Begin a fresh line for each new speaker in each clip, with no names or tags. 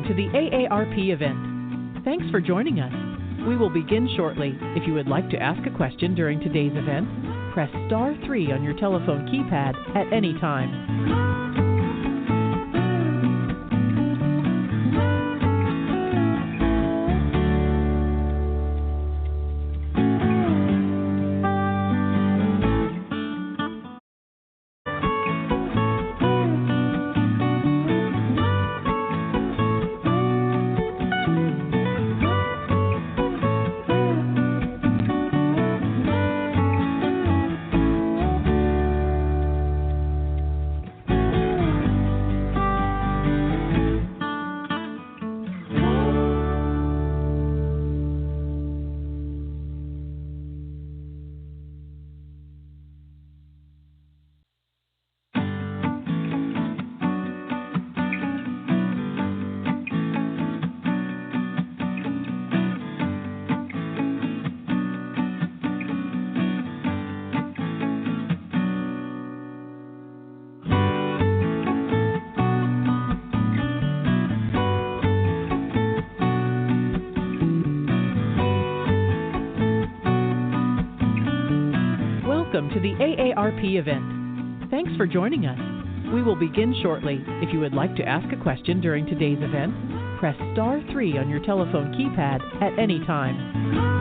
Welcome to the AARP event. Thanks for joining us. We will begin shortly. If you would like to ask a question during today's event, press star 3 on your telephone keypad at any time. Welcome to the AARP event. Thanks for joining us. We will begin shortly. If you would like to ask a question during today's event, press star 3 on your telephone keypad at any time.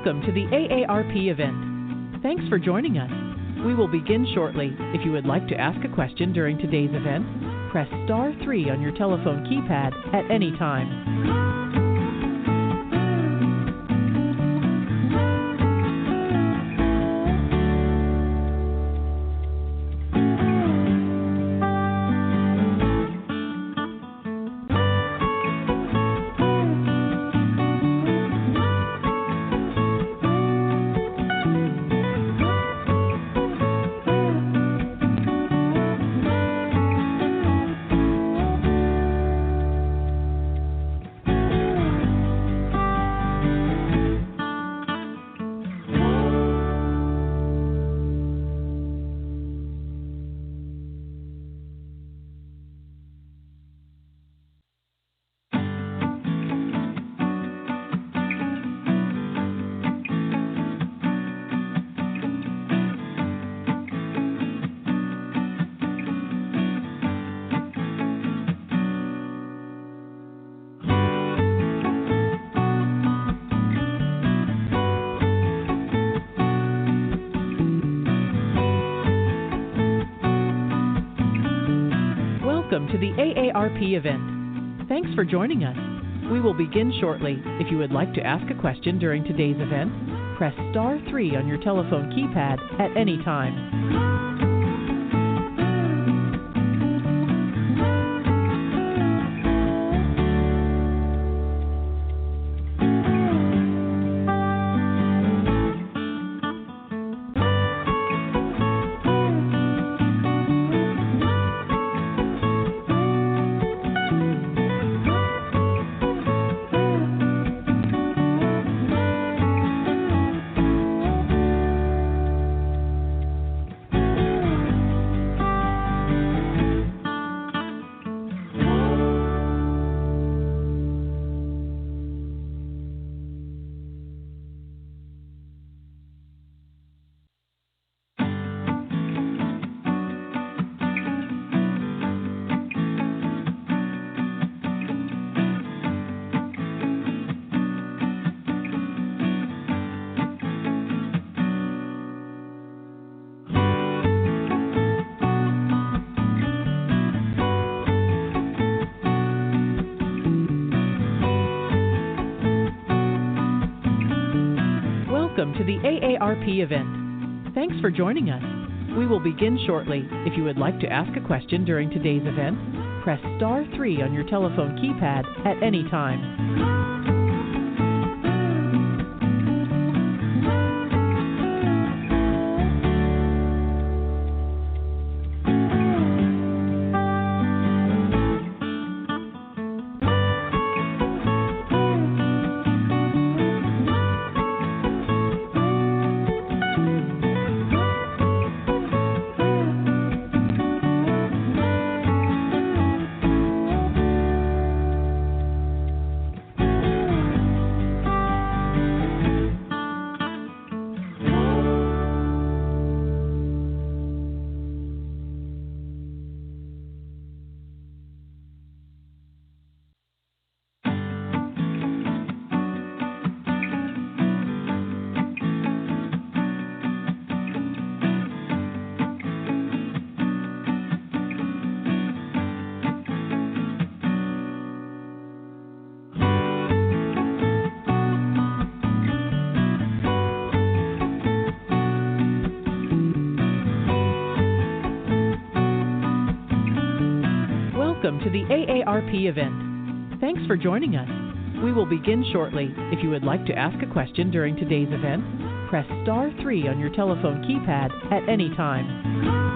Welcome to the AARP event. Thanks for joining us. We will begin shortly. If you would like to ask a question during today's event, press star 3 on your telephone keypad at any time. Welcome to the AARP event. Thanks for joining us. We will begin shortly. If you would like to ask a question during today's event, press star 3 on your telephone keypad at any time. Welcome to the AARP event. Thanks for joining us. We will begin shortly. If you would like to ask a question during today's event, press star 3 on your telephone keypad at any time. Welcome to the AARP event. Thanks for joining us. We will begin shortly. If you would like to ask a question during today's event, press star 3 on your telephone keypad at any time.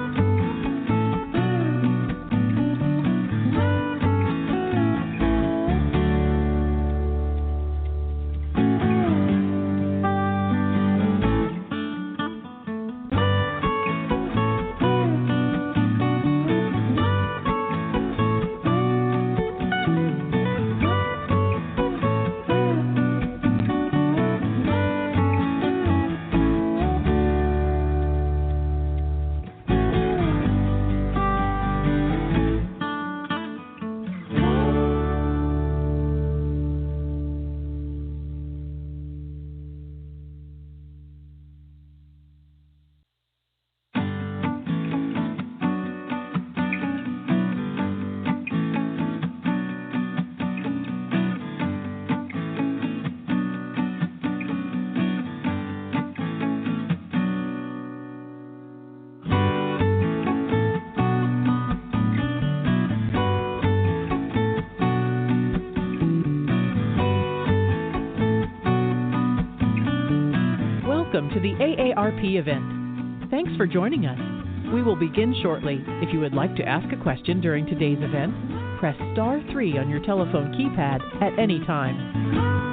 Welcome to the AARP event. Thanks for joining us. We will begin shortly. If you would like to ask a question during today's event, press star 3 on your telephone keypad at any time.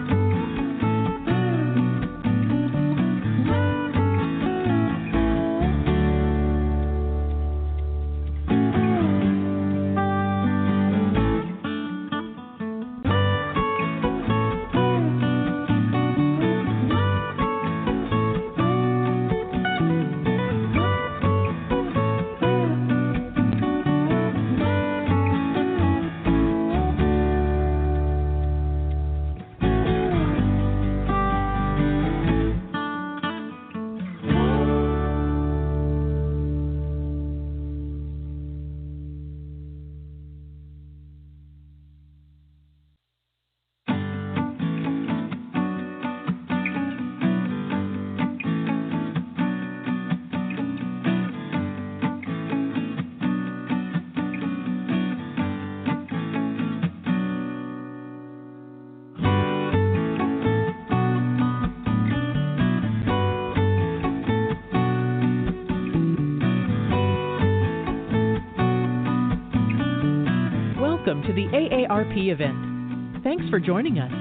Welcome to the AARP event. Thanks for joining us.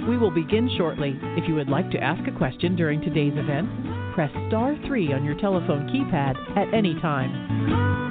We will begin shortly. If you would like to ask a question during today's event, press star 3 on your telephone keypad at any time.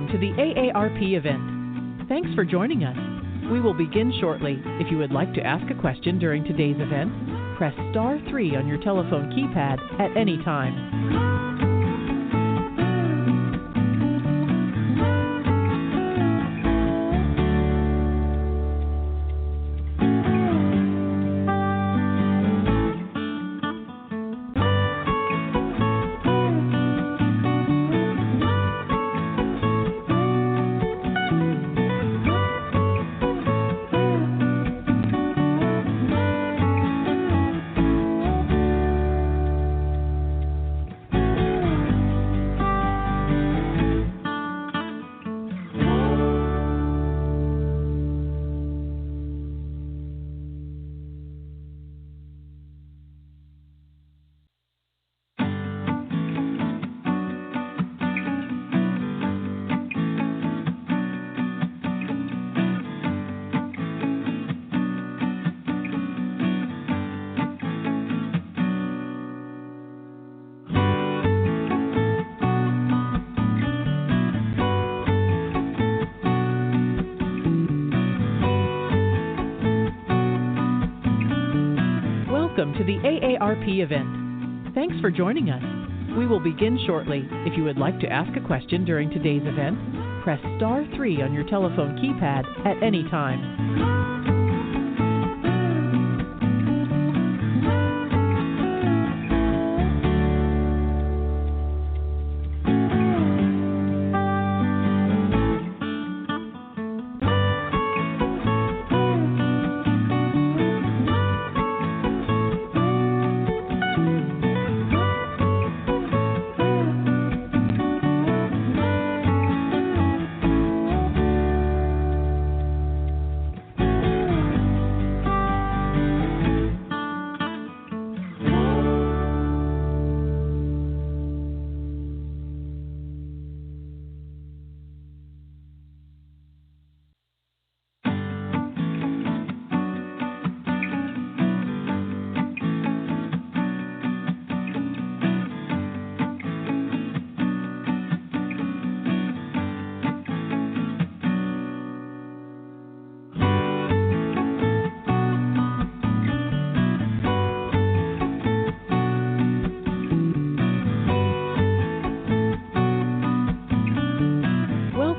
Welcome to the AARP event. Thanks for joining us. We will begin shortly. If you would like to ask a question during today's event, press star 3 on your telephone keypad at any time. Welcome to the AARP event. Thanks for joining us. We will begin shortly. If you would like to ask a question during today's event, press star 3 on your telephone keypad at any time.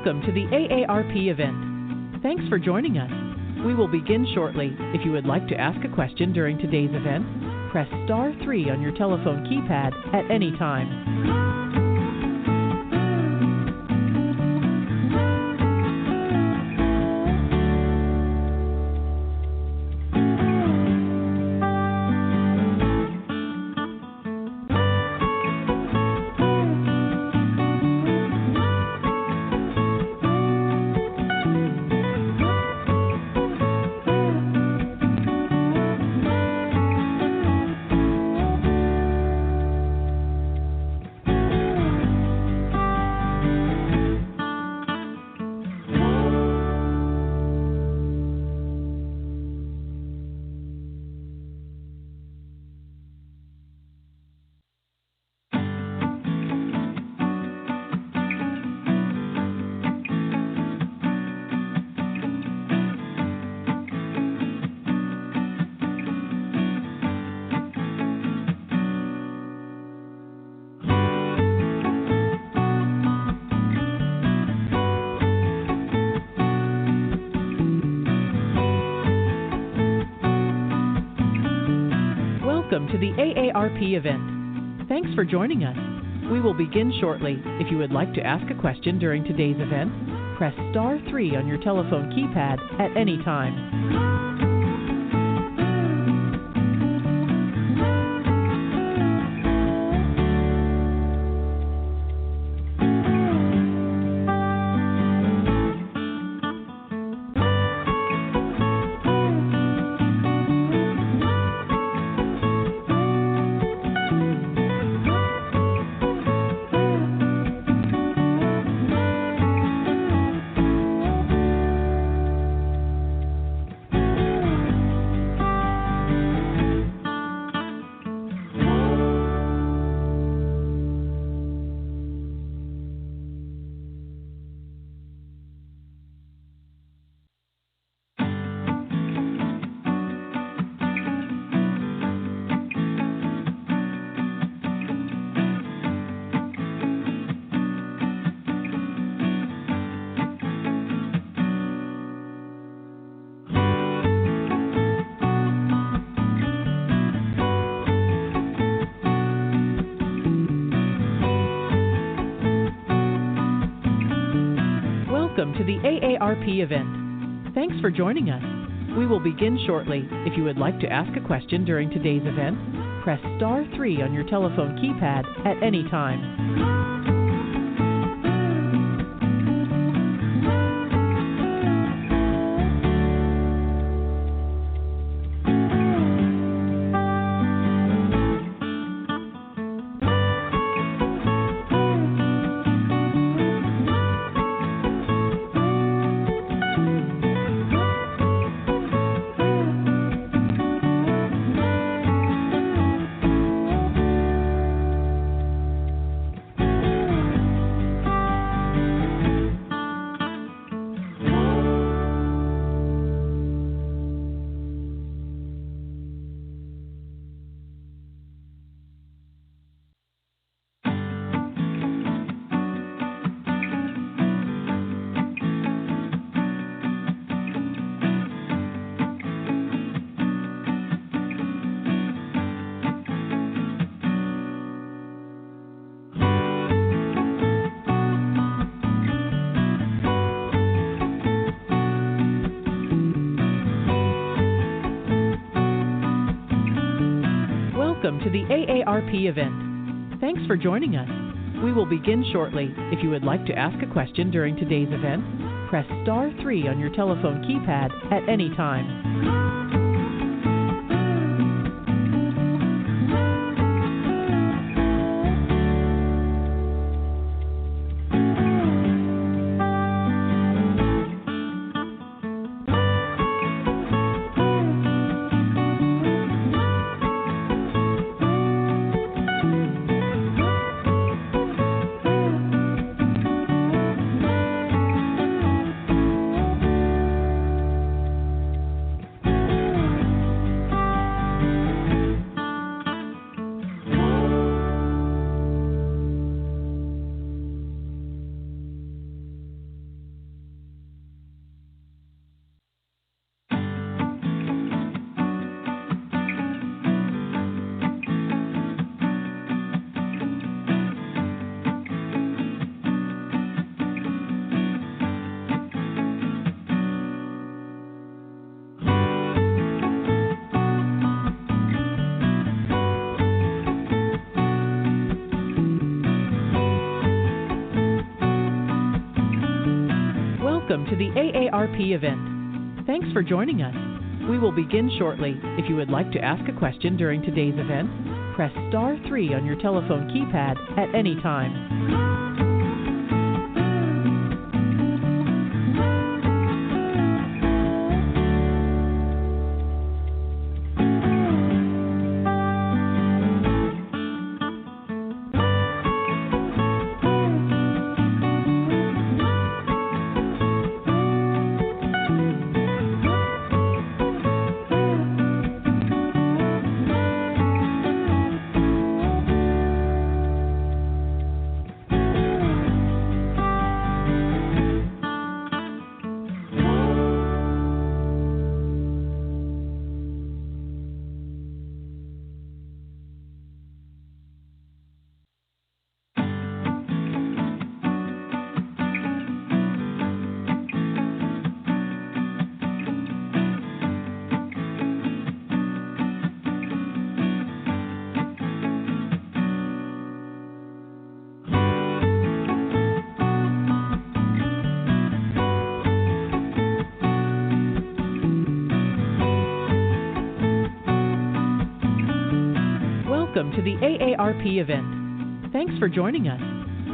Welcome to the AARP event. Thanks for joining us. We will begin shortly. If you would like to ask a question during today's event, press star 3 on your telephone keypad at any time. Welcome to the AARP event. Thanks for joining us. We will begin shortly. If you would like to ask a question during today's event, press star 3 on your telephone keypad at any time. Welcome to the AARP event. Thanks for joining us. We will begin shortly. If you would like to ask a question during today's event, press star 3 on your telephone keypad at any time. Welcome to the AARP event. Thanks for joining us. We will begin shortly. If you would like to ask a question during today's event, press star 3 on your telephone keypad at any time. Welcome to the AARP event. Thanks for joining us. We will begin shortly. If you would like to ask a question during today's event, press star 3 on your telephone keypad at any time. Welcome to the AARP event. Thanks for joining us.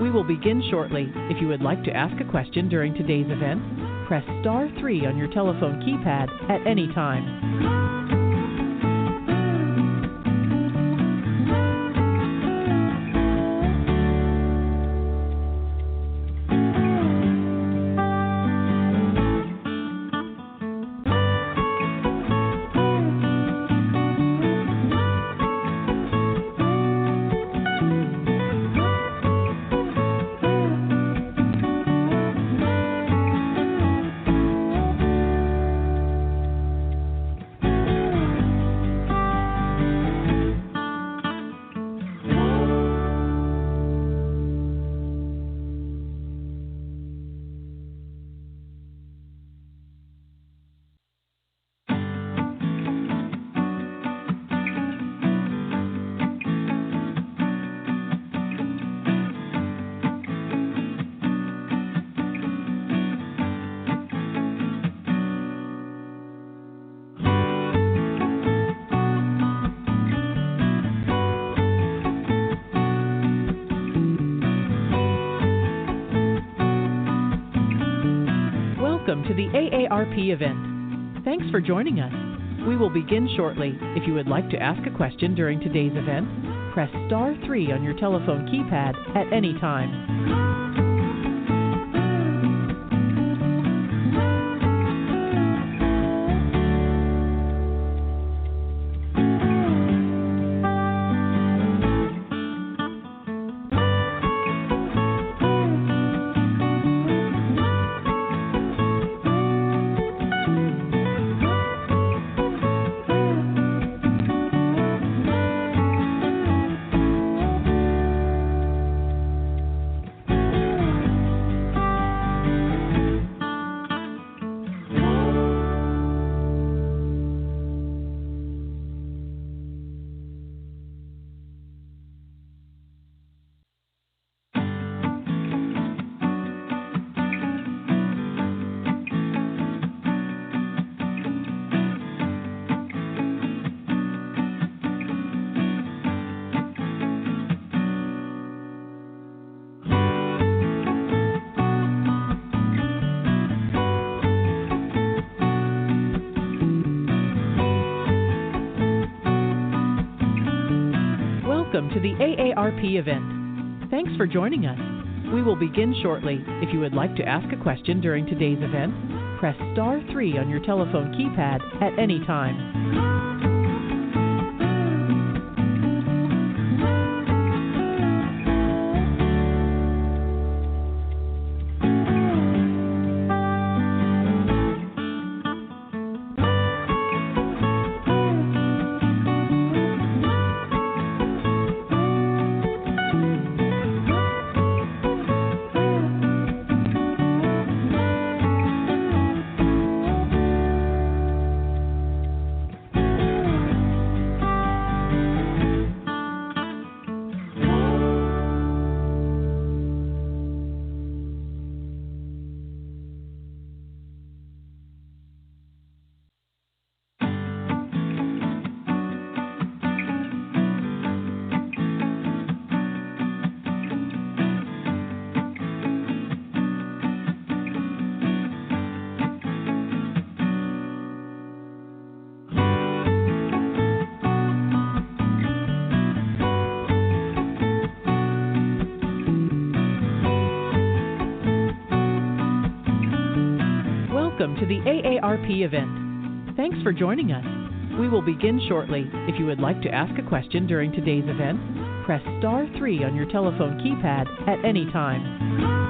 We will begin shortly. If you would like to ask a question during today's event, press star 3 on your telephone keypad at any time. the AARP event. Thanks for joining us. We will begin shortly. If you would like to ask a question during today's event, press star 3 on your telephone keypad at any time. Welcome to the AARP event. Thanks for joining us. We will begin shortly. If you would like to ask a question during today's event, press star 3 on your telephone keypad at any time. Welcome to the AARP event. Thanks for joining us. We will begin shortly. If you would like to ask a question during today's event, press star 3 on your telephone keypad at any time.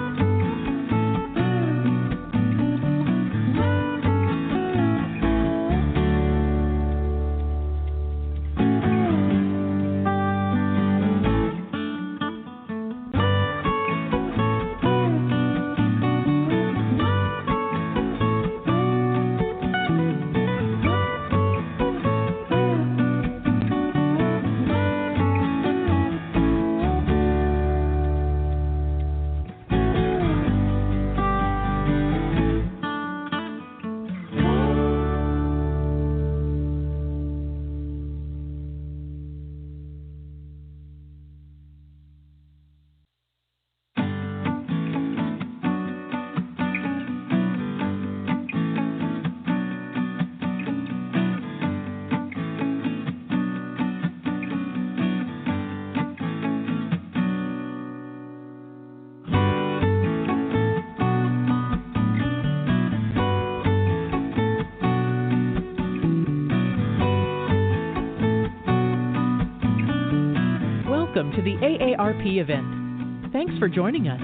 Welcome to the AARP event. Thanks for joining us.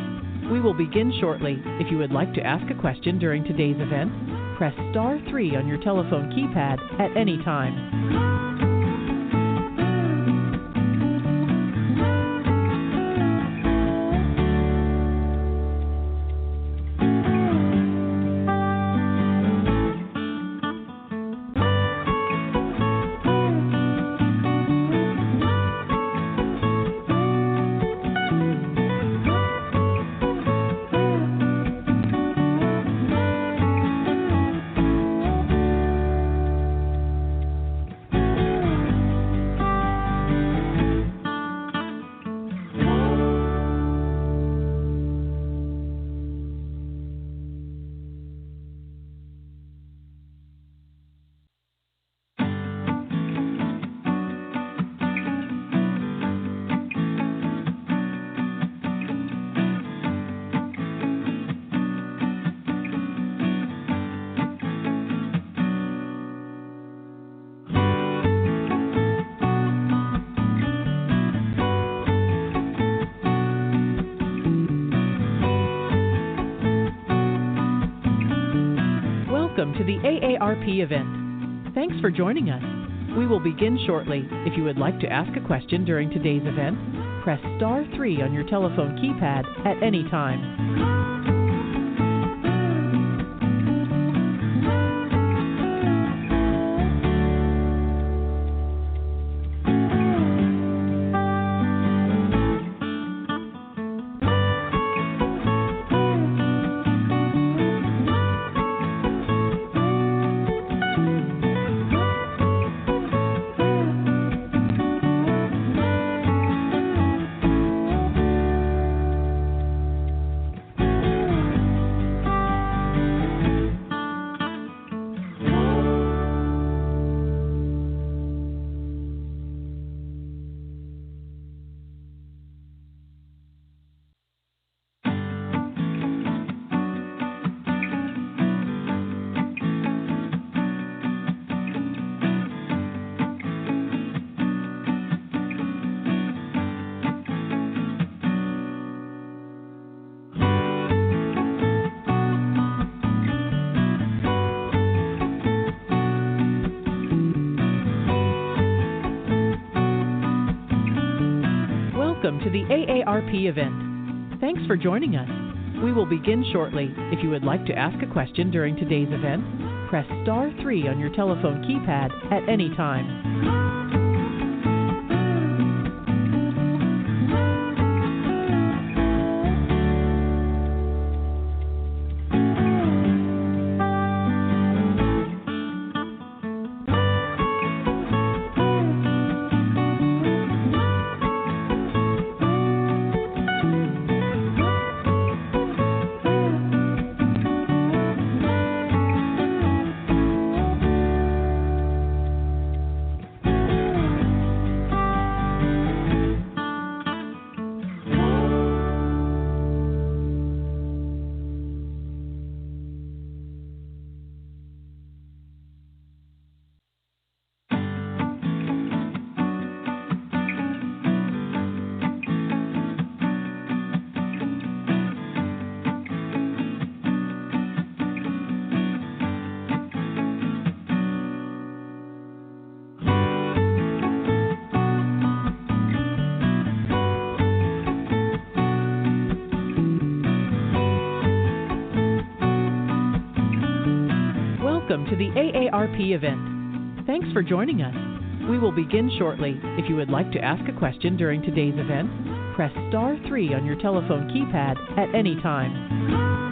We will begin shortly. If you would like to ask a question during today's event, press star 3 on your telephone keypad at any time. Welcome to the AARP event. Thanks for joining us. We will begin shortly. If you would like to ask a question during today's event, press star 3 on your telephone keypad at any time. Welcome to the AARP event. Thanks for joining us. We will begin shortly. If you would like to ask a question during today's event, press star 3 on your telephone keypad at any time. Welcome to the AARP event. Thanks for joining us. We will begin shortly. If you would like to ask a question during today's event, press star 3 on your telephone keypad at any time.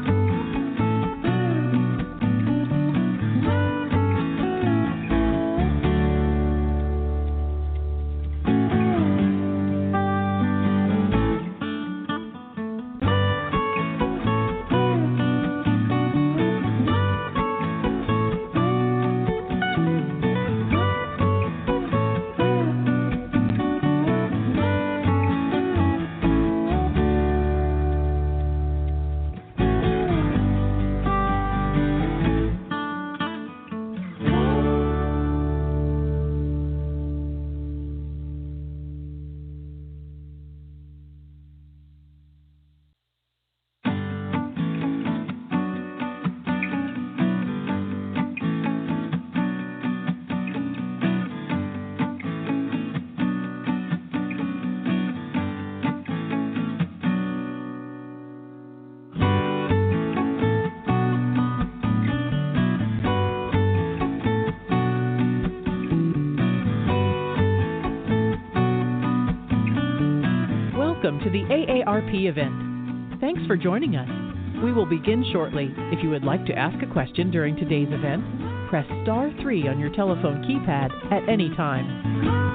Welcome to the AARP event. Thanks for joining us. We will begin shortly. If you would like to ask a question during today's event, press star 3 on your telephone keypad at any time.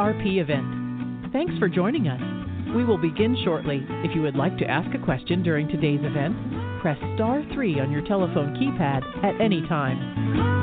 AARP event. Thanks for joining us. We will begin shortly. If you would like to ask a question during today's event, press star 3 on your telephone keypad at any time.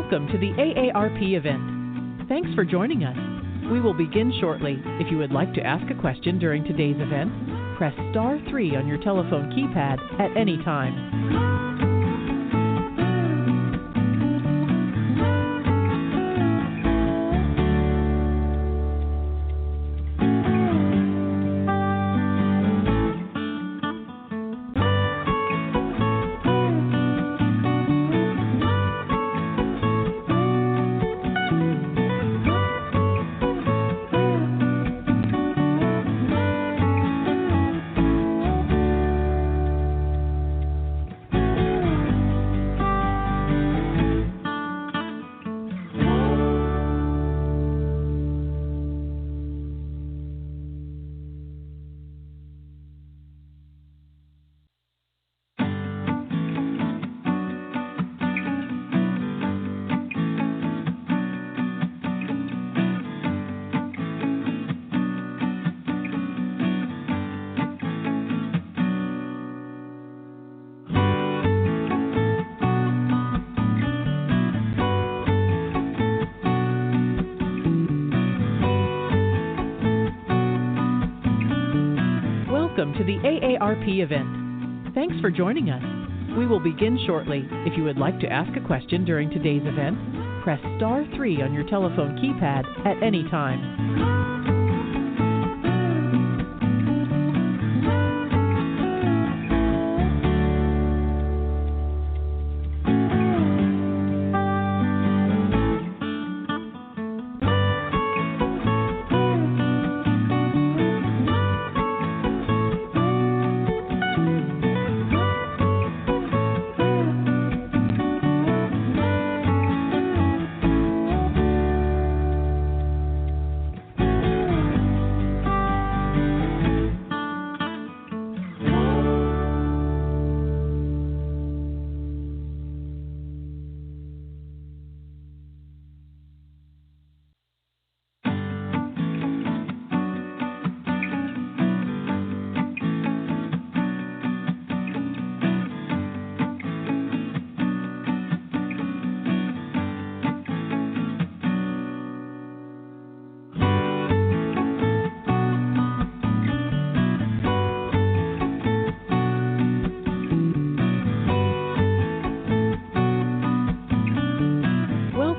Welcome to the AARP event. Thanks for joining us. We will begin shortly. If you would like to ask a question during today's event, press star 3 on your telephone keypad at any time. Welcome to the AARP event. Thanks for joining us. We will begin shortly. If you would like to ask a question during today's event, press star 3 on your telephone keypad at any time.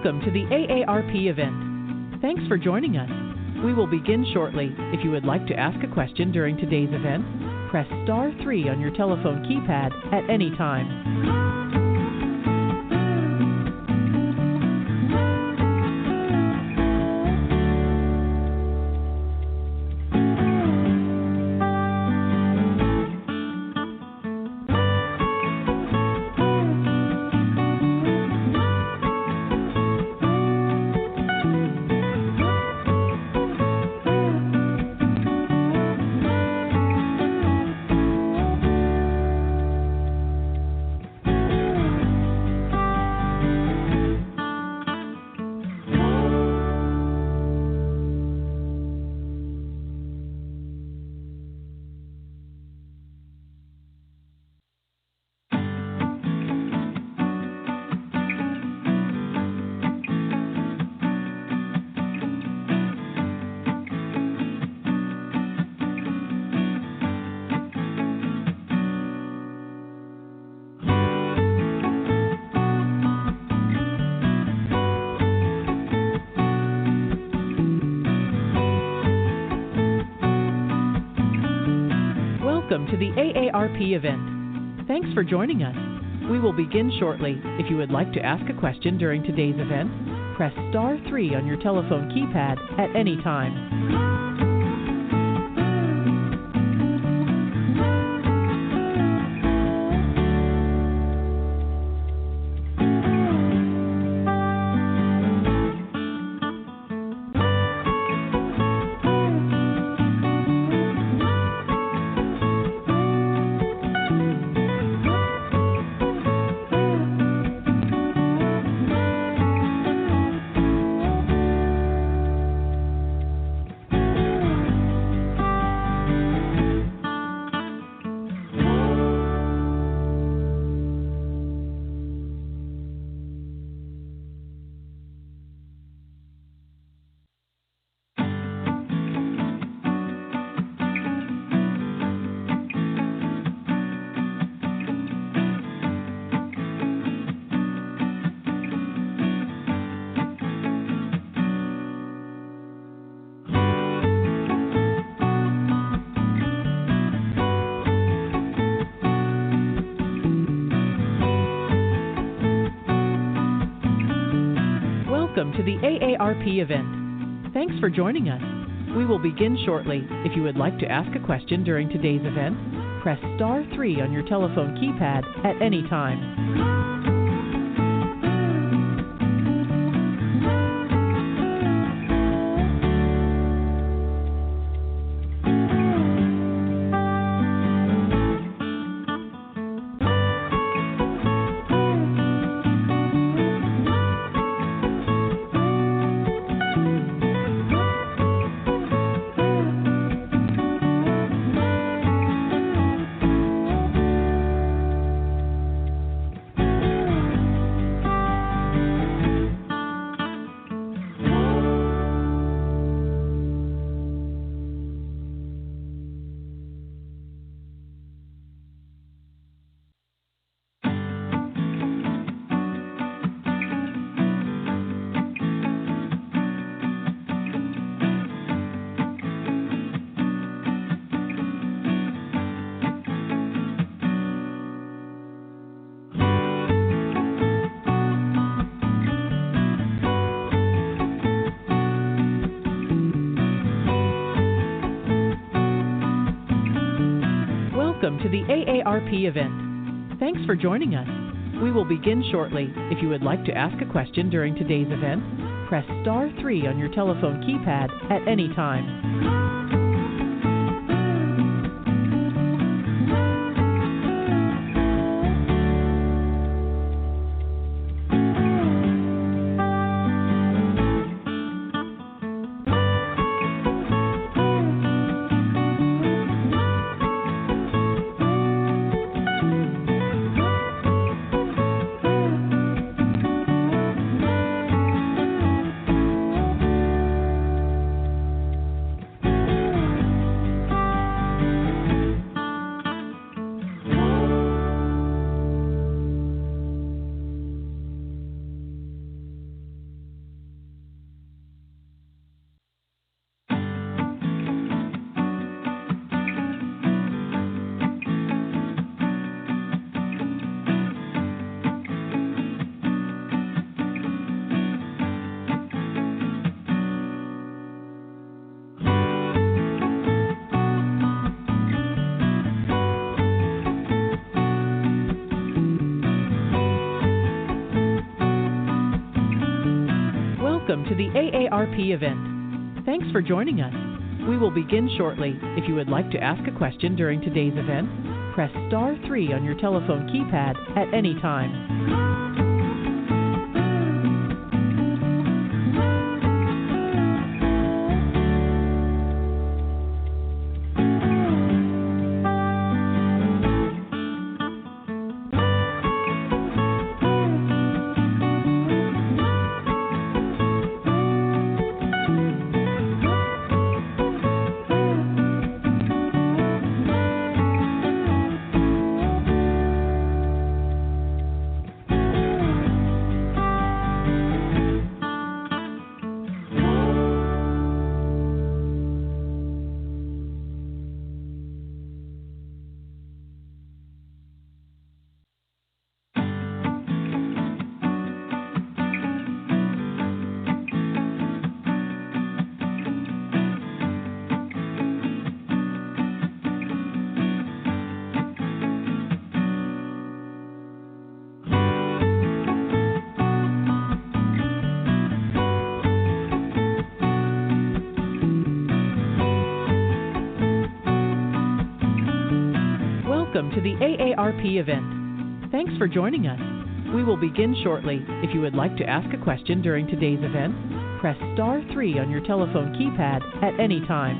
Welcome to the AARP event. Thanks for joining us. We will begin shortly. If you would like to ask a question during today's event, press star 3 on your telephone keypad at any time. to the AARP event. Thanks for joining us. We will begin shortly. If you would like to ask a question during today's event, press star 3 on your telephone keypad at any time. Welcome to the AARP event. Thanks for joining us. We will begin shortly. If you would like to ask a question during today's event, press star 3 on your telephone keypad at any time. Welcome to the AARP event. Thanks for joining us. We will begin shortly. If you would like to ask a question during today's event, press star 3 on your telephone keypad at any time. Welcome to the AARP event. Thanks for joining us. We will begin shortly. If you would like to ask a question during today's event, press star 3 on your telephone keypad at any time. AARP event. Thanks for joining us. We will begin shortly. If you would like to ask a question during today's event, press star 3 on your telephone keypad at any time.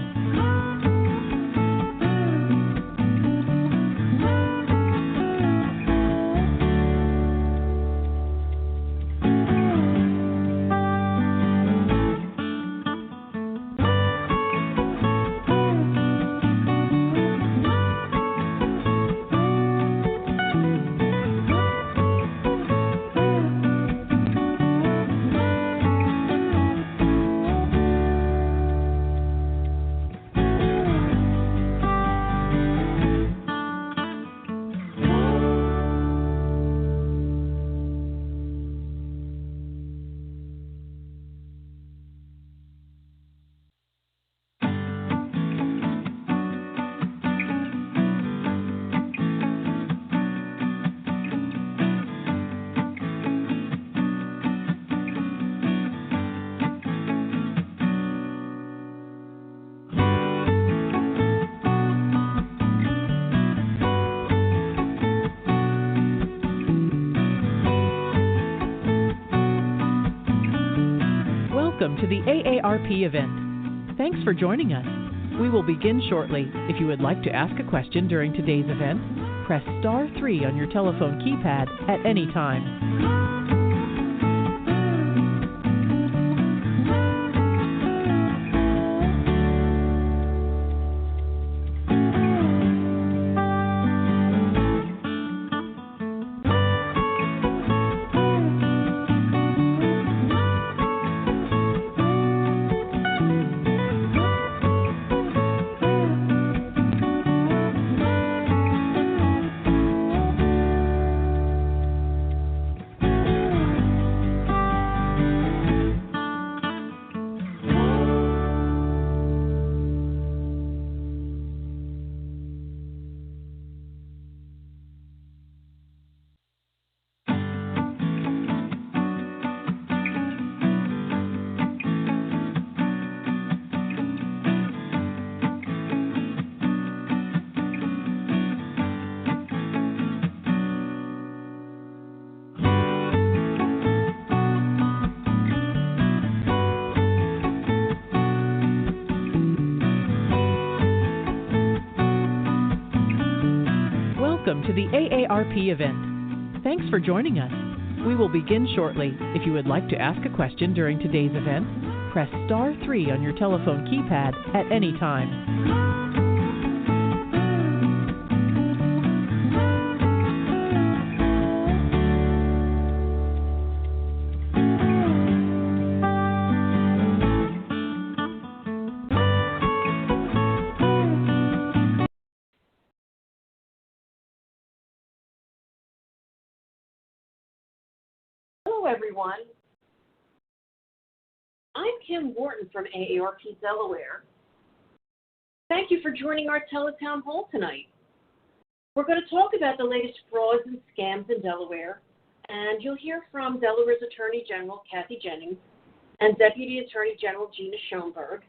Welcome to the AARP event. Thanks for joining us. We will begin shortly. If you would like to ask a question during today's event, press star 3 on your telephone keypad at any time. Welcome to the AARP event. Thanks for joining us. We will begin shortly. If you would like to ask a question during today's event, press star 3 on your telephone keypad at any time.
Hello, everyone. I'm Kim Wharton from AARP Delaware. Thank you for joining our teletown hall tonight. We're going to talk about the latest frauds and scams in Delaware, and you'll hear from Delaware's Attorney General, Kathy Jennings, and Deputy Attorney General, Gina Schoenberg.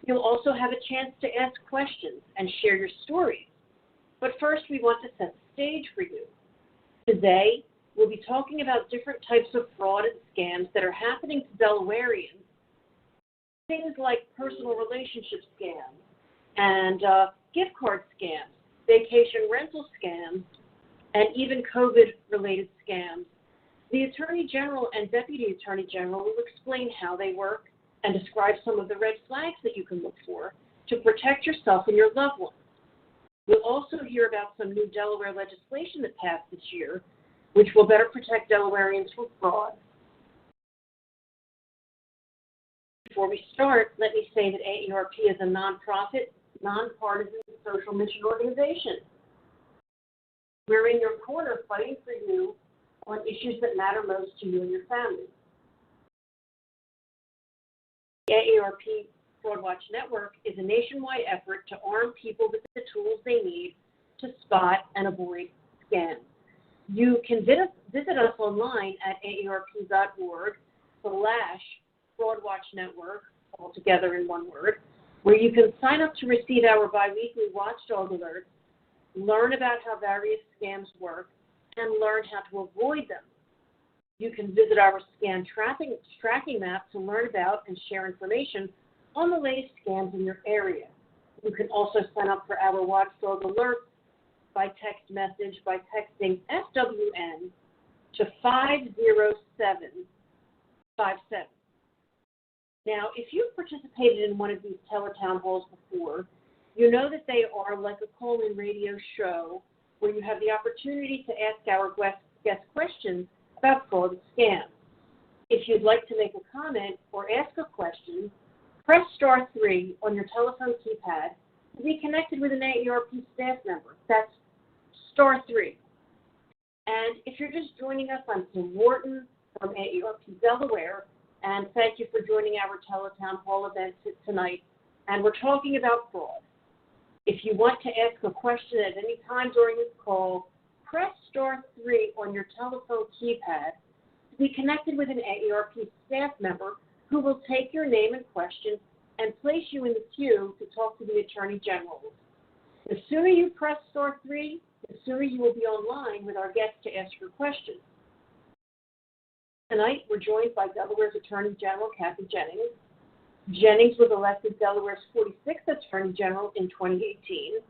You'll also have a chance to ask questions and share your stories. But first, we want to set the stage for you. Today, we'll be talking about different types of fraud and scams that are happening to Delawareans. Things like personal relationship scams and gift card scams, vacation rental scams, and even COVID-related scams. The Attorney General and Deputy Attorney General will explain how they work and describe some of the red flags that you can look for to protect yourself and your loved ones. We'll also hear about some new Delaware legislation that passed this year, which will better protect Delawareans from fraud. Before we start, let me say that AARP is a nonprofit, nonpartisan social mission organization. We're in your corner fighting for you on issues that matter most to you and your family. The AARP Fraud Watch Network is a nationwide effort to arm people with the tools they need to spot and avoid scams. You can visit us online at aarp.org/fraudwatchnetwork, all together in one word, where you can sign up to receive our biweekly watchdog alerts learn about how various scams work, and learn how to avoid them. You can visit our scam tracking map to learn about and share information on the latest scams in your area. You can also sign up for our Watchdog alerts by text message by texting FWN to 50757. Now, if you've participated in one of these teletown halls before, you know that they are like a call-in radio show where you have the opportunity to ask our guest questions about fraud and scams. If you'd like to make a comment or ask a question, press star 3 on your telephone keypad to be connected with an AARP staff member. That's star 3. And if you're just joining us, I'm Kim Wharton from AARP Delaware, and thank you for joining our teletown hall event tonight. And we're talking about fraud. If you want to ask a question at any time during this call, press star 3 on your telephone keypad to be connected with an AARP staff member who will take your name and question and place you in the queue to talk to the Attorney General. The sooner you press star 3, the sooner you will be online with our guests to ask your questions. Tonight, we're joined by Delaware's Attorney General, Kathy Jennings. Jennings was elected Delaware's 46th Attorney General in 2018.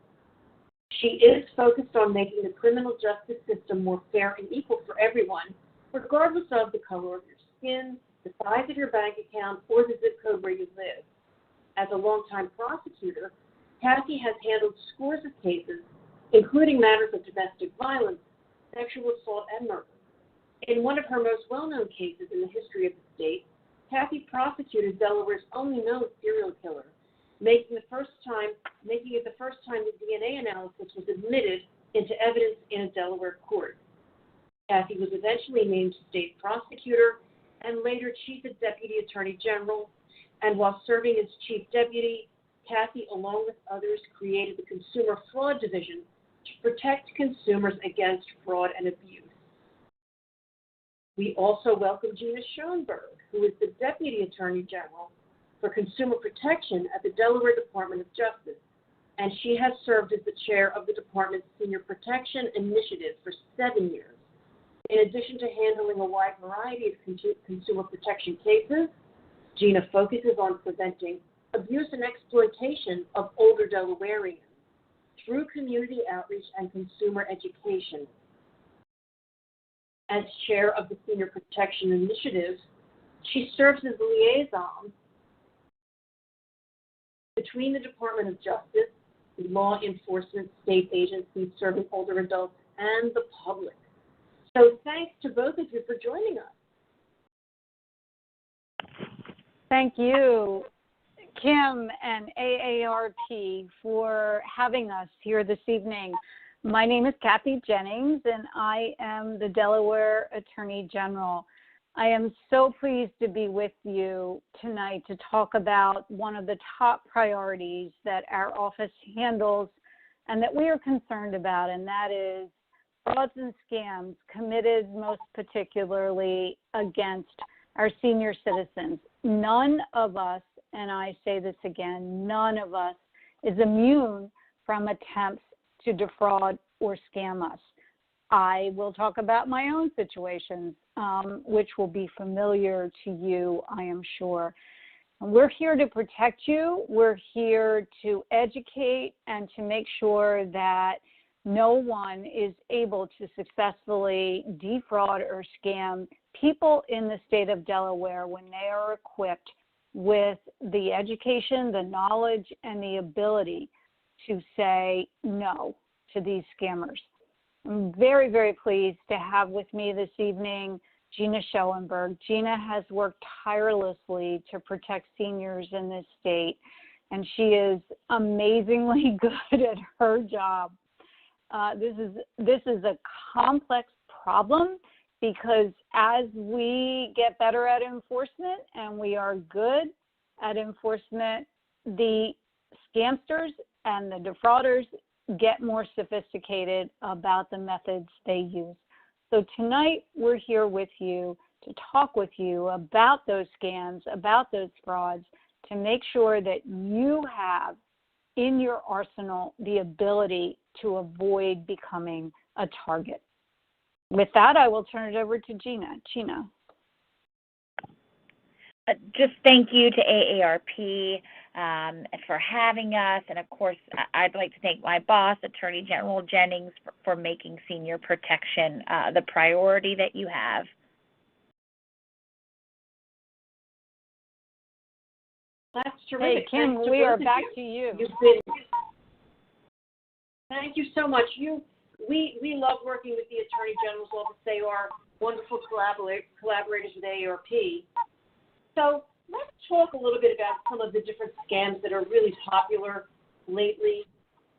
She is focused on making the criminal justice system more fair and equal for everyone, regardless of the color of your skin, the size of your bank account, or the zip code where you live. As a longtime prosecutor, Kathy has handled scores of cases, including matters of domestic violence, sexual assault, and murder. In one of her most well-known cases in the history of the state, Kathy prosecuted Delaware's only known serial killer, making it the first time that DNA analysis was admitted into evidence in a Delaware court. Kathy was eventually named state prosecutor and later chief deputy attorney general, and while serving as chief deputy, Kathy, along with others, created the Consumer Fraud Division to protect consumers against fraud and abuse. We also welcome Gina Schoenberg, who is the Deputy Attorney General for Consumer Protection at the Delaware Department of Justice, and she has served as the chair of the department's Senior Protection Initiative for 7 years. In addition to handling a wide variety of consumer protection cases, Gina focuses on preventing abuse and exploitation of older Delawareans through community outreach and consumer education. As chair of the Senior Protection Initiative, she serves as the liaison between the Department of Justice, law enforcement, state agencies serving older adults, and the public. So thanks to both of you for joining us.
Thank you, Kim and AARP, for having us here this evening. My name is Kathy Jennings, and I am the Delaware Attorney General. I am so pleased to be with you tonight to talk about one of the top priorities that our office handles and that we are concerned about, and that is frauds and scams committed most particularly against our senior citizens. None of us, and I say this again, none of us is immune from attempts to defraud or scam us. I will talk about my own situations, which will be familiar to you, I am sure. We're here to protect you. We're here to educate and to make sure that no one is able to successfully defraud or scam people in the state of Delaware when they are equipped with the education, the knowledge, and the ability to say no to these scammers. I'm very, very pleased to have with me this evening Gina Schoenberg. Gina has worked tirelessly to protect seniors in this state, and she is amazingly good at her job. This is a complex problem because as we get better at enforcement and we are good at enforcement, the scamsters and the defrauders get more sophisticated about the methods they use. So tonight we're here with you to talk with you about those scams, about those frauds, to make sure that you have in your arsenal the ability to avoid becoming a target. With that, I will turn it over to Gina. Gina.
Just thank you to AARP for having us. And, of course, I'd like to thank my boss, Attorney General Jennings, for making senior protection the priority that you have.
That's terrific.
Hey, Kim, we are back to you.
Thank you so much. We love working with the Attorney General's office. They are wonderful collaborators with AARP. So let's talk a little bit about some of the different scams that are really popular lately.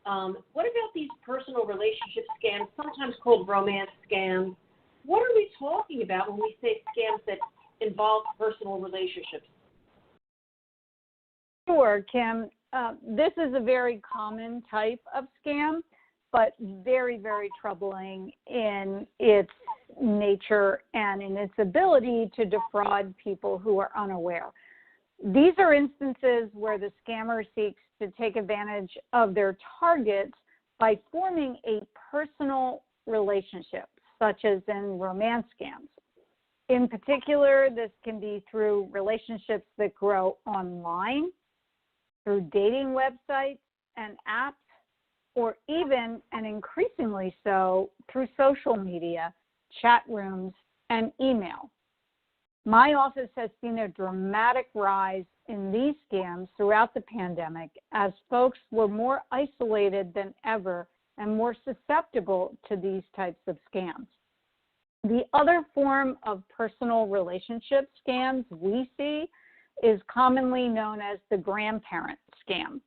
What about these personal relationship scams, sometimes called romance scams? What are we talking about when we say scams that involve personal relationships?
Sure, Kim. This is a very common type of scam, but very, very troubling in its nature and in its ability to defraud people who are unaware. These are instances where the scammer seeks to take advantage of their targets by forming a personal relationship, such as in romance scams. In particular, this can be through relationships that grow online, through dating websites and apps, or even, and increasingly so, through social media, chat rooms, and email. My office has seen a dramatic rise in these scams throughout the pandemic as folks were more isolated than ever and more susceptible to these types of scams. The other form of personal relationship scams we see is commonly known as the grandparent scam.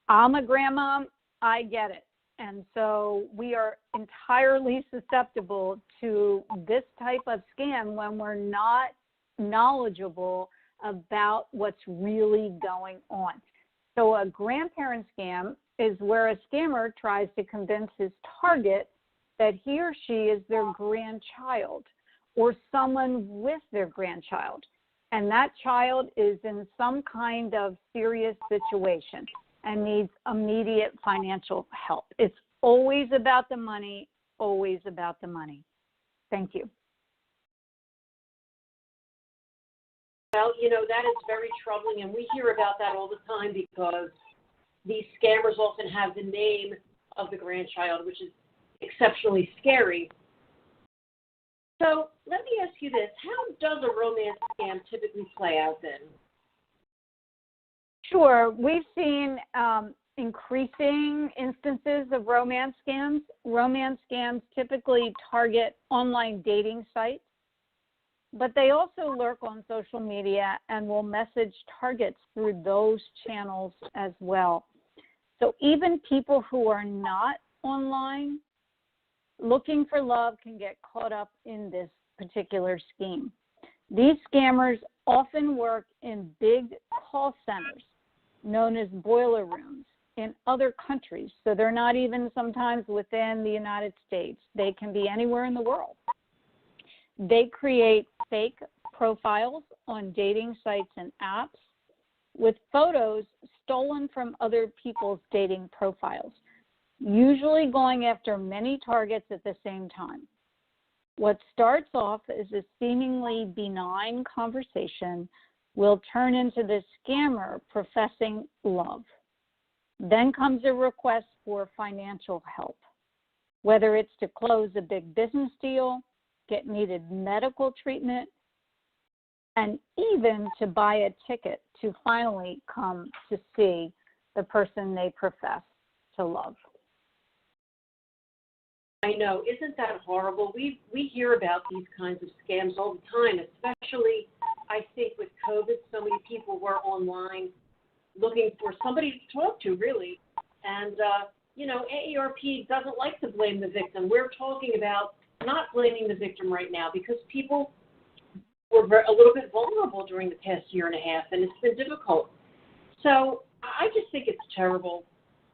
I'm a grandma, I get it. And so we are entirely susceptible to this type of scam when we're not knowledgeable about what's really going on. So a grandparent scam is where a scammer tries to convince his target that he or she is their grandchild or someone with their grandchild. And that child is in some kind of serious situation and needs immediate financial help. It's always about the money, always about the money. Thank you.
Well, that is very troubling, and we hear about that all the time because these scammers often have the name of the grandchild, which is exceptionally scary. So let me ask you this. How does a romance scam typically play out then?
Sure. We've seen increasing instances of romance scams. Romance scams typically target online dating sites, but they also lurk on social media and will message targets through those channels as well. So even people who are not online looking for love can get caught up in this particular scheme. These scammers often work in big call centers known as boiler rooms in other countries. So they're not even sometimes within the United States. They can be anywhere in the world. They create fake profiles on dating sites and apps with photos stolen from other people's dating profiles, usually going after many targets at the same time. What starts off as a seemingly benign conversation will turn into the scammer professing love. Then comes a request for financial help, whether it's to close a big business deal, get needed medical treatment, and even to buy a ticket to finally come to see the person they profess to love.
I know. Isn't that horrible? We hear about these kinds of scams all the time, especially, I think, with COVID. So many people were online looking for somebody to talk to, really. And, AARP doesn't like to blame the victim. We're talking about not blaming the victim right now because people were a little bit vulnerable during the past year and a half, and it's been difficult. So I just think it's terrible.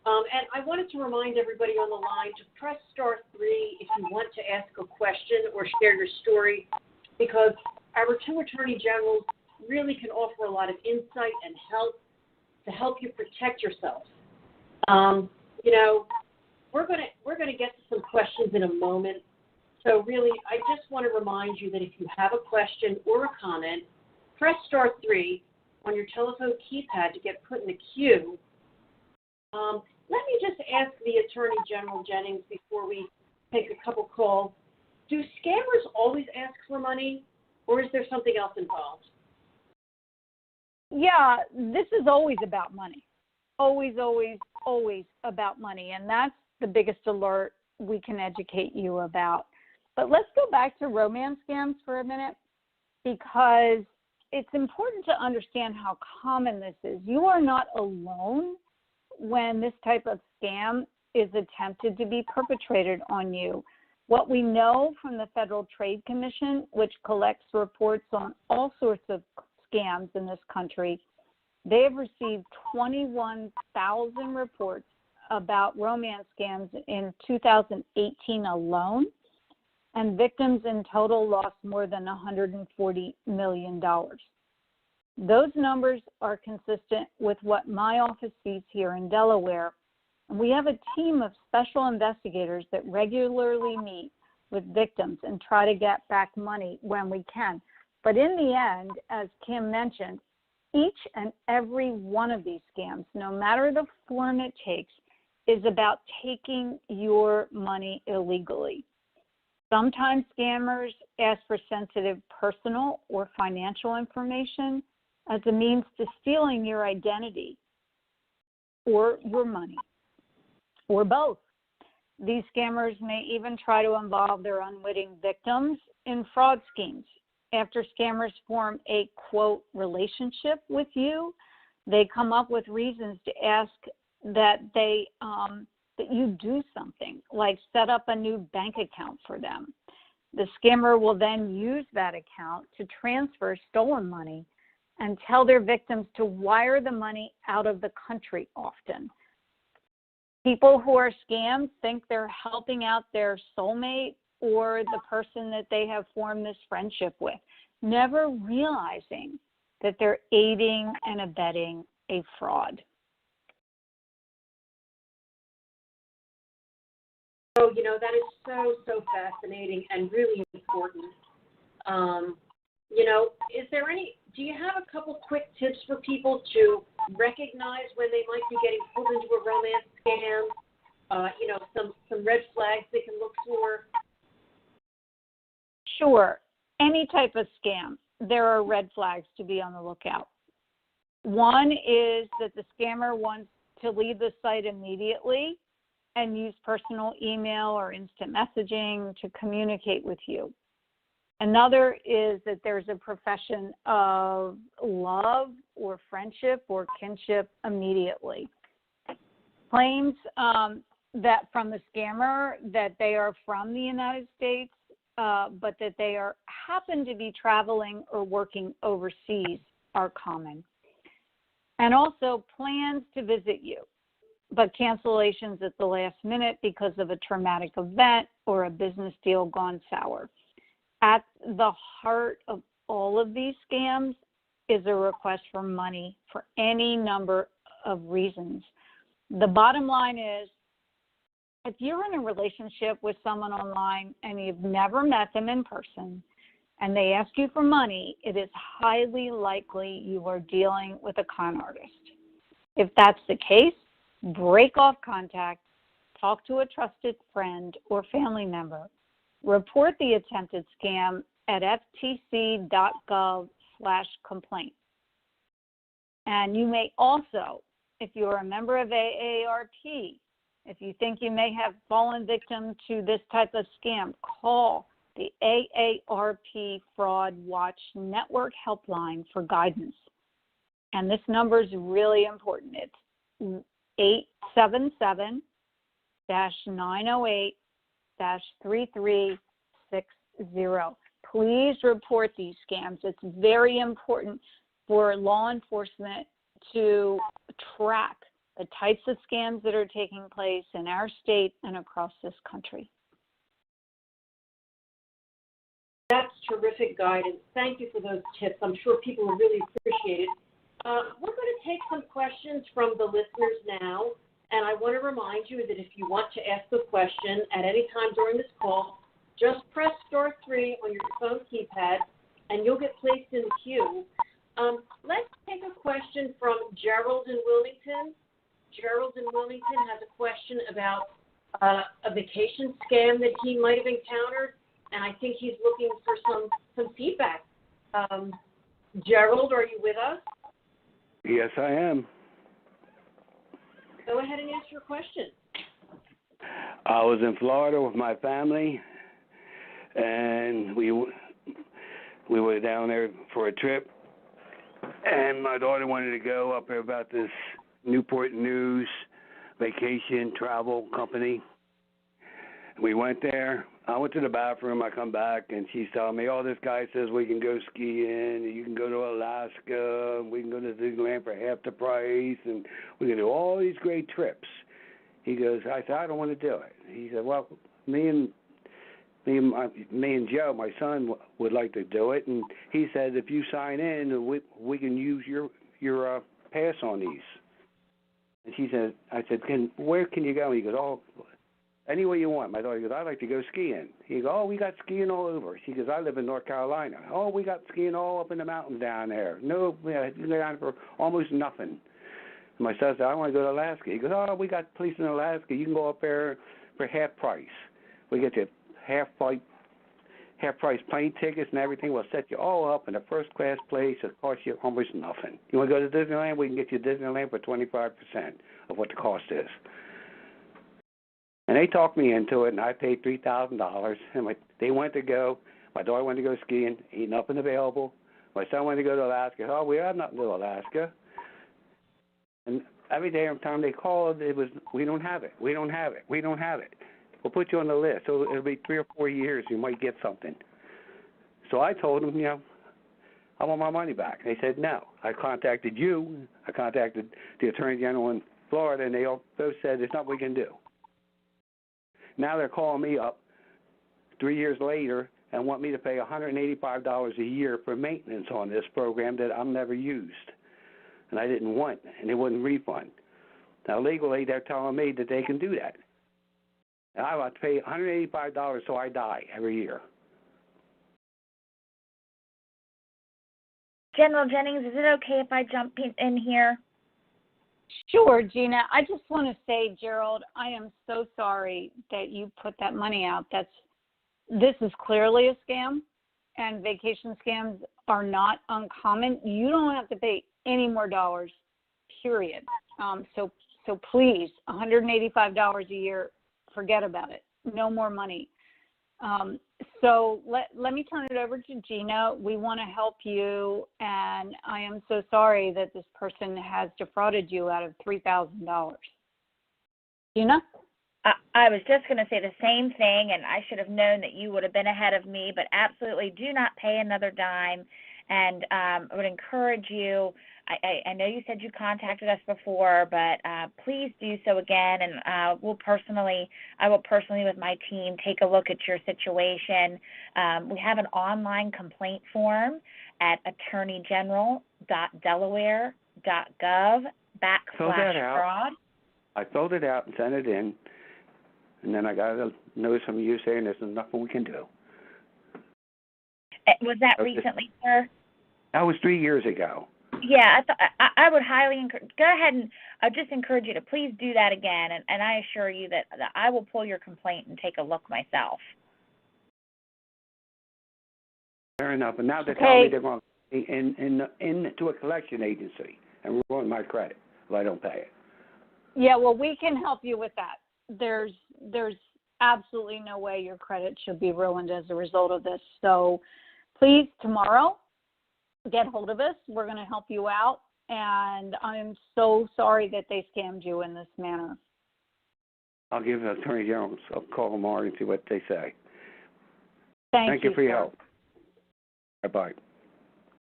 And I wanted to remind everybody on the line to press *3 if you want to ask a question or share your story, because our two attorney generals really can offer a lot of insight and help to help you protect yourself. we're gonna get to some questions in a moment. So really, I just want to remind you that if you have a question or a comment, press star 3 on your telephone keypad to get put in the queue. Let me just ask the Attorney General Jennings before we take a couple calls. Do scammers always ask for money, or is there something else involved?
Yeah, this is always about money. Always, always, always about money. And that's the biggest alert we can educate you about. But let's go back to romance scams for a minute, because it's important to understand how common this is. You are not alone when this type of scam is attempted to be perpetrated on you. What we know from the Federal Trade Commission, which collects reports on all sorts of scams in this country, they have received 21,000 reports about romance scams in 2018 alone, and victims in total lost more than $140 million. Those numbers are consistent with what my office sees here in Delaware. And we have a team of special investigators that regularly meet with victims and try to get back money when we can. But in the end, as Kim mentioned, each and every one of these scams, no matter the form it takes, is about taking your money illegally. Sometimes scammers ask for sensitive personal or financial information as a means to stealing your identity or your money, or both. These scammers may even try to involve their unwitting victims in fraud schemes. After scammers form a, quote, relationship with you, they come up with reasons to ask that that you do something, like set up a new bank account for them. The scammer will then use that account to transfer stolen money and tell their victims to wire the money out of the country often. People who are scammed think they're helping out their soulmate or the person that they have formed this friendship with, never realizing that they're aiding and abetting a fraud.
So, that is so fascinating and really important. Do you have a couple quick tips for people to recognize when they might be getting pulled into a romance scam? Some red flags they can look for?
Sure. Any type of scam, there are red flags to be on the lookout. One is that the scammer wants to leave the site immediately and use personal email or instant messaging to communicate with you. Another is that there's a profession of love or friendship or kinship immediately. Claims that from the scammer that they are from the United States, but that they happen to be traveling or working overseas are common. And also plans to visit you, but cancellations at the last minute because of a traumatic event or a business deal gone sour. At the heart of all of these scams is a request for money for any number of reasons. The bottom line is, if you're in a relationship with someone online and you've never met them in person and they ask you for money, it is highly likely you are dealing with a con artist. If that's the case, break off contact, talk to a trusted friend or family member, report the attempted scam at ftc.gov/complaint. And you may also, if you're a member of AARP, if you think you may have fallen victim to this type of scam, call the AARP Fraud Watch Network helpline for guidance. And this number is really important. It's 877-908-3360. Please report these scams. It's very important for law enforcement to track the types of scams that are taking place in our state and across this country.
That's terrific guidance. Thank you for those tips. I'm sure people will really appreciate it. We're going to take some questions from the listeners now. And I want to remind you that if you want to ask a question at any time during this call, just press star 3 on your phone keypad, and you'll get placed in the queue. Let's take a question from Gerald in Wilmington. Gerald in Wilmington has a question about a vacation scam that he might have encountered, and I think he's looking for some feedback. Gerald, are you with us?
Yes, I am.
Go ahead and ask your question.
I was in Florida with my family, and we were down there for a trip, and my daughter wanted to go up there about this Newport News vacation travel company. We went there. I went to the bathroom. I come back, and she's telling me, oh, this guy says we can go skiing, and you can go to Alaska, and we can go to Disneyland for half the price, and we can do all these great trips. He goes, I said, I don't want to do it. He said, well, me and Joe, my son, would like to do it, and he said if you sign in, we can use your pass on these. And she said, I said, where can you go? He goes, oh, anywhere you want. My daughter goes, I'd like to go skiing. He goes, oh, we got skiing all over. She goes, I live in North Carolina. Oh, we got skiing all up in the mountains down there. No, you can go down for almost nothing. And my son said, I want to go to Alaska. He goes, oh, we got place in Alaska. You can go up there for half price. We get you half price plane tickets and everything. We'll set you all up in a first class place. It costs you almost nothing. You want to go to Disneyland? We can get you Disneyland for 25% of what the cost is. And they talked me into it, and I paid $3,000. And they went to go. My daughter went to go skiing, eating up and available. My son went to go to Alaska. Oh, we have nothing to Alaska. And every time they called, it was, we don't have it. We don't have it. We don't have it. We'll put you on the list. So it'll be 3 or 4 years. You might get something. So I told them, I want my money back. They said no. I contacted you. I contacted the Attorney General in Florida, and they both said there's nothing we can do. Now they're calling me up 3 years later and want me to pay $185 a year for maintenance on this program that I've never used. And I didn't want, and they wouldn't refund. Now legally they're telling me that they can do that. And I have to pay $185 so I die every year.
General Jennings, is it okay if I jump in here?
Sure, Gina. I just want to say, Gerald, I am so sorry that you put that money out. This is clearly a scam, and vacation scams are not uncommon. You don't have to pay any more dollars, period. So please, $185 a year, forget about it. No more money. So let me turn it over to Gina. We want to help you, and I am so sorry that this person has defrauded you out of $3,000. Gina?
I was just going to say the same thing, and I should have known that you would have been ahead of me, but absolutely do not pay another dime, and I would encourage you. I know you said you contacted us before, but please do so again, and I will personally with my team take a look at your situation. We have an online complaint form at attorneygeneral.delaware.gov/fraud.
I filled it out and sent it in, and then I got a notice from you saying there's nothing we can do.
Was that recently, sir?
That was 3 years ago.
Yeah, I would highly go ahead and just encourage you to please do that again, and I assure you that I will pull your complaint and take a look myself.
Fair enough. And now they're telling me they're going into a collection agency and ruin my credit if I don't pay it.
Yeah, well, we can help you with that. There's absolutely no way your credit should be ruined as a result of this. So please, tomorrow, get hold of us. We're going to help you out, and I'm so sorry that they scammed you in this manner.
I'll give the Attorney General a call tomorrow and see what they say.
Thank
you for your
sir.
help. Bye-bye.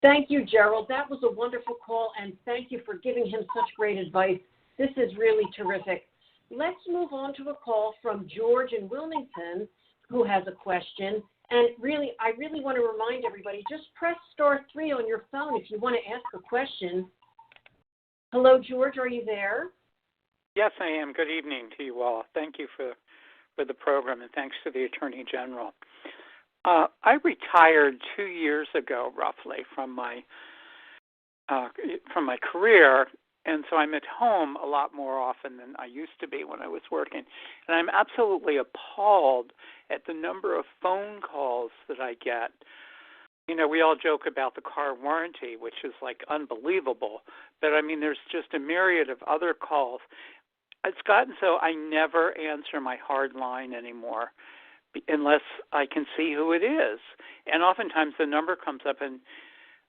Thank you, Gerald. That was a wonderful call, and thank you for giving him such great advice. This is really terrific. Let's move on to a call from George in Wilmington, who has a question. And really, I really want to remind everybody, just press star 3 on your phone if you want to ask a question. Hello, George, are you there?
Yes, I am. Good evening to you all. Thank you for the program, and thanks to the Attorney General. I retired 2 years ago, roughly, from my career, and so I'm at home a lot more often than I used to be when I was working. And I'm absolutely appalled at the number of phone calls that I get. You know, we all joke about the car warranty, which is like unbelievable, but I mean, there's just a myriad of other calls. It's gotten so I never answer my hard line anymore unless I can see who it is. And oftentimes the number comes up and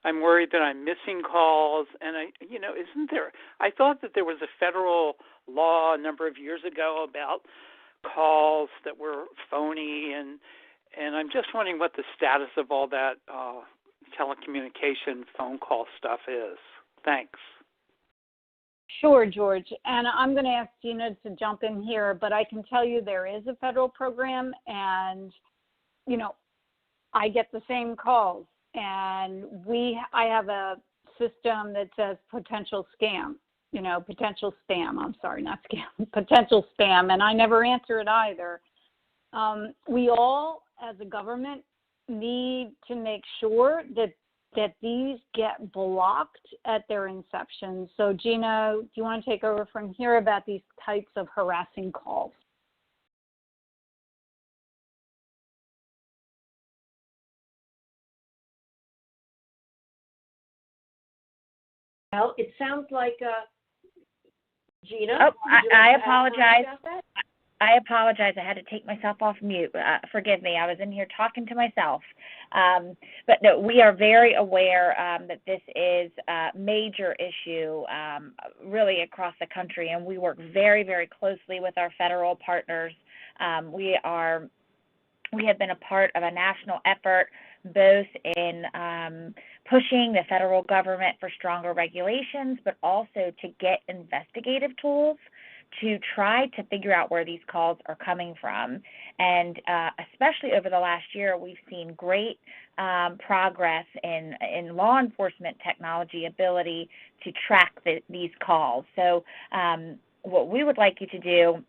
I'm worried that I'm missing calls. And I thought that there was a federal law a number of years ago about calls that were phony, and I'm just wondering what the status of all that telecommunication phone call stuff is. Thanks.
Sure, George. And I'm going to ask Gina to jump in here, but I can tell you there is a federal program, and, you know, I get the same calls. And I have a system that says potential spam, potential spam. I'm sorry, not scam, potential spam. And I never answer it either. We all, as a government, need to make sure that these get blocked at their inception. So, Gina, do you want to take over from here about these types of harassing calls?
Well, it sounds like Gina.
Oh, I apologize. I apologize. I had to take myself off mute. Forgive me. I was in here talking to myself. But no, we are very aware that this is a major issue really across the country, and we work very, very closely with our federal partners. We have been a part of a national effort both in pushing the federal government for stronger regulations, but also to get investigative tools to try to figure out where these calls are coming from. And especially over the last year, we've seen great progress in law enforcement technology ability to track these calls. So what we would like you to do,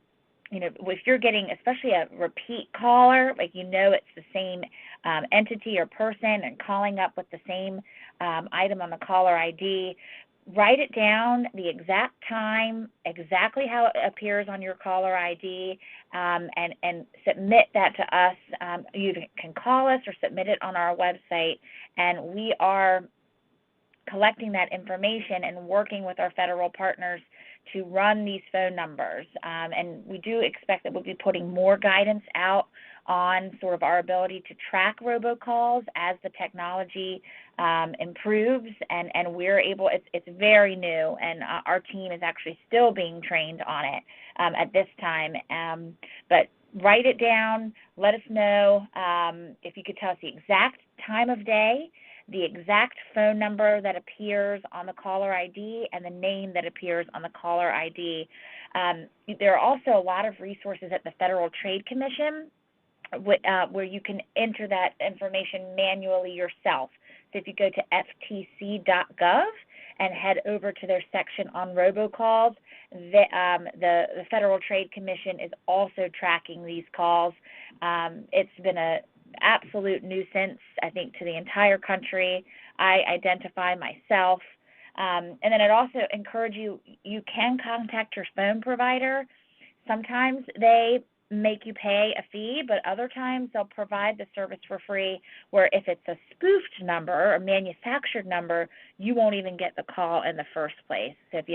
if you're getting especially a repeat caller, like it's the same entity or person and calling up with the same item on the caller ID, write it down, the exact time, exactly how it appears on your caller ID, and submit that to us. You can call us or submit it on our website, and we are collecting that information and working with our federal partners to run these phone numbers. And we do expect that we'll be putting more guidance out on sort of our ability to track robocalls as the technology improves, and we're able, it's very new, and our team is actually still being trained on it at this time. But write it down, let us know if you could tell us the exact time of day, the exact phone number that appears on the caller ID, and the name that appears on the caller ID. There are also a lot of resources at the Federal Trade Commission where you can enter that information manually yourself. So if you go to ftc.gov and head over to their section on robocalls, the Federal Trade Commission is also tracking these calls. It's been an absolute nuisance, I think, to the entire country. I identify myself. And then I'd also encourage you can contact your phone provider. Sometimes they make you pay a fee, but other times they'll provide the service for free, where if it's a spoofed number or manufactured number, you won't even get the call in the first place. So if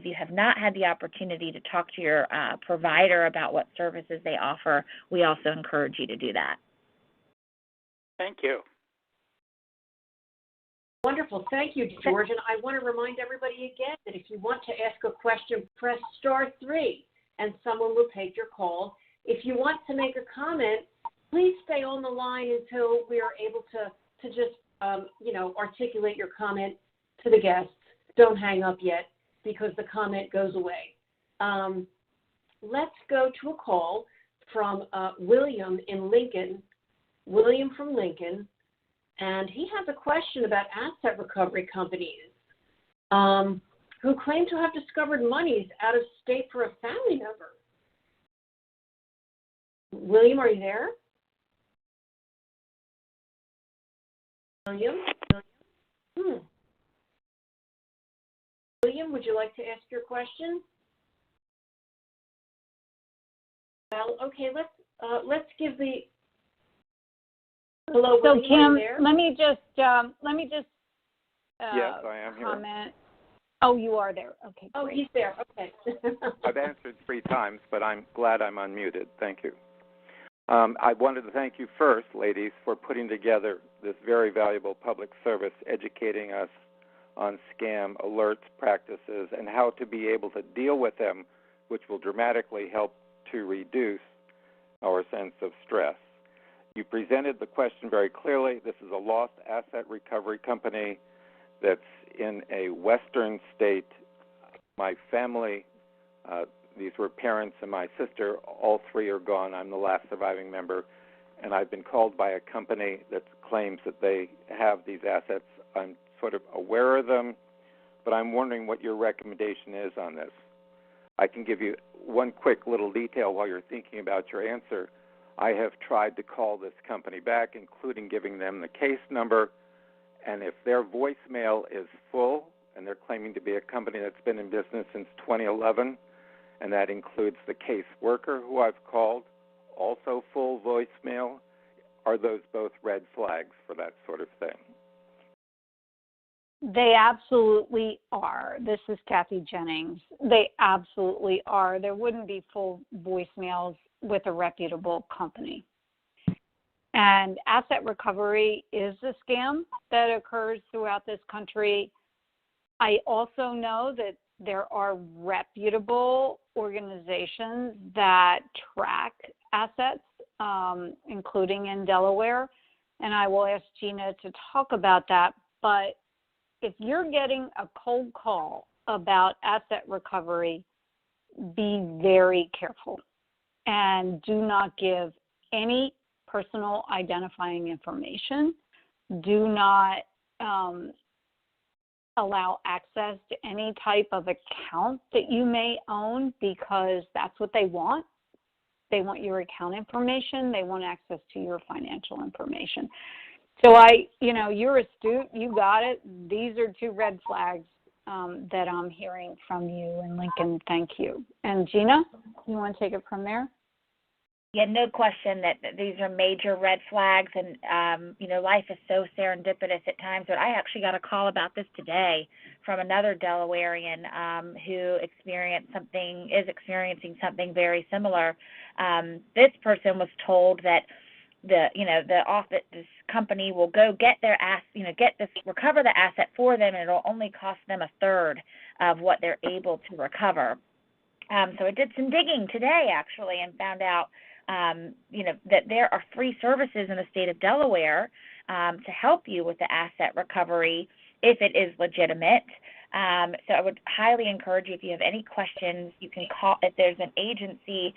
you have not had the opportunity to talk to your provider about what services they offer, we also encourage you to do that.
Thank you.
Wonderful. Thank you, George. And I want to remind everybody again that if you want to ask a question, press *3, and someone will take your call. If you want to make a comment, please stay on the line until we are able to just, articulate your comment to the guests. Don't hang up yet, because the comment goes away. Let's go to a call from William in Lincoln. William from Lincoln, and he has a question about asset recovery companies. who claim to have discovered monies out of state for a family member. William, are you there? William? William, would you like to ask your question? Well, okay, let's give the hello.
So
William,
Kim,
are you there?
let me just
Yes, I am here.
comment. Oh, you are there. Okay.
Oh,
Great.
he's there. Okay.
I've answered 3 times, but I'm glad I'm unmuted. Thank you. I wanted to thank you first, ladies, for putting together this very valuable public service, educating us on scam alerts, practices, and how to be able to deal with them, which will dramatically help to reduce our sense of stress. You presented the question very clearly. This is a lost asset recovery company that's in a western state. My family, these were parents and my sister, all 3 are gone. I'm the last surviving member, and I've been called by a company that claims that they have these assets. I'm sort of aware of them, but I'm wondering what your recommendation is on this. I can give you one quick little detail while you're thinking about your answer. I have tried to call this company back, including giving them the case number, and if their voicemail is full, and they're claiming to be a company that's been in business since 2011, and that includes the case worker who I've called, also full voicemail, are those both red flags for that sort of thing?
They absolutely are. This is Kathy Jennings. They absolutely are. There wouldn't be full voicemails with a reputable company. And asset recovery is a scam that occurs throughout this country. I also know that there are reputable organizations that track assets, including in Delaware, and I will ask Gina to talk about that. But if you're getting a cold call about asset recovery, be very careful and do not give any personal identifying information. Do not allow access to any type of account that you may own, because that's what they want. They want your account information. They want access to your financial information. So you're astute. You got it. These are 2 red flags that I'm hearing from you. And Lincoln, thank you. And Gina, you want to take it from there?
Yeah, no question that these are major red flags, and life is so serendipitous at times. But I actually got a call about this today from another Delawarean who is experiencing something very similar. This person was told that this company will go get their recover the asset for them, and it'll only cost them 1/3 of what they're able to recover. So I did some digging today, actually, and found out, that there are free services in the state of Delaware to help you with the asset recovery if it is legitimate. So I would highly encourage you, if you have any questions, you can call. If there's an agency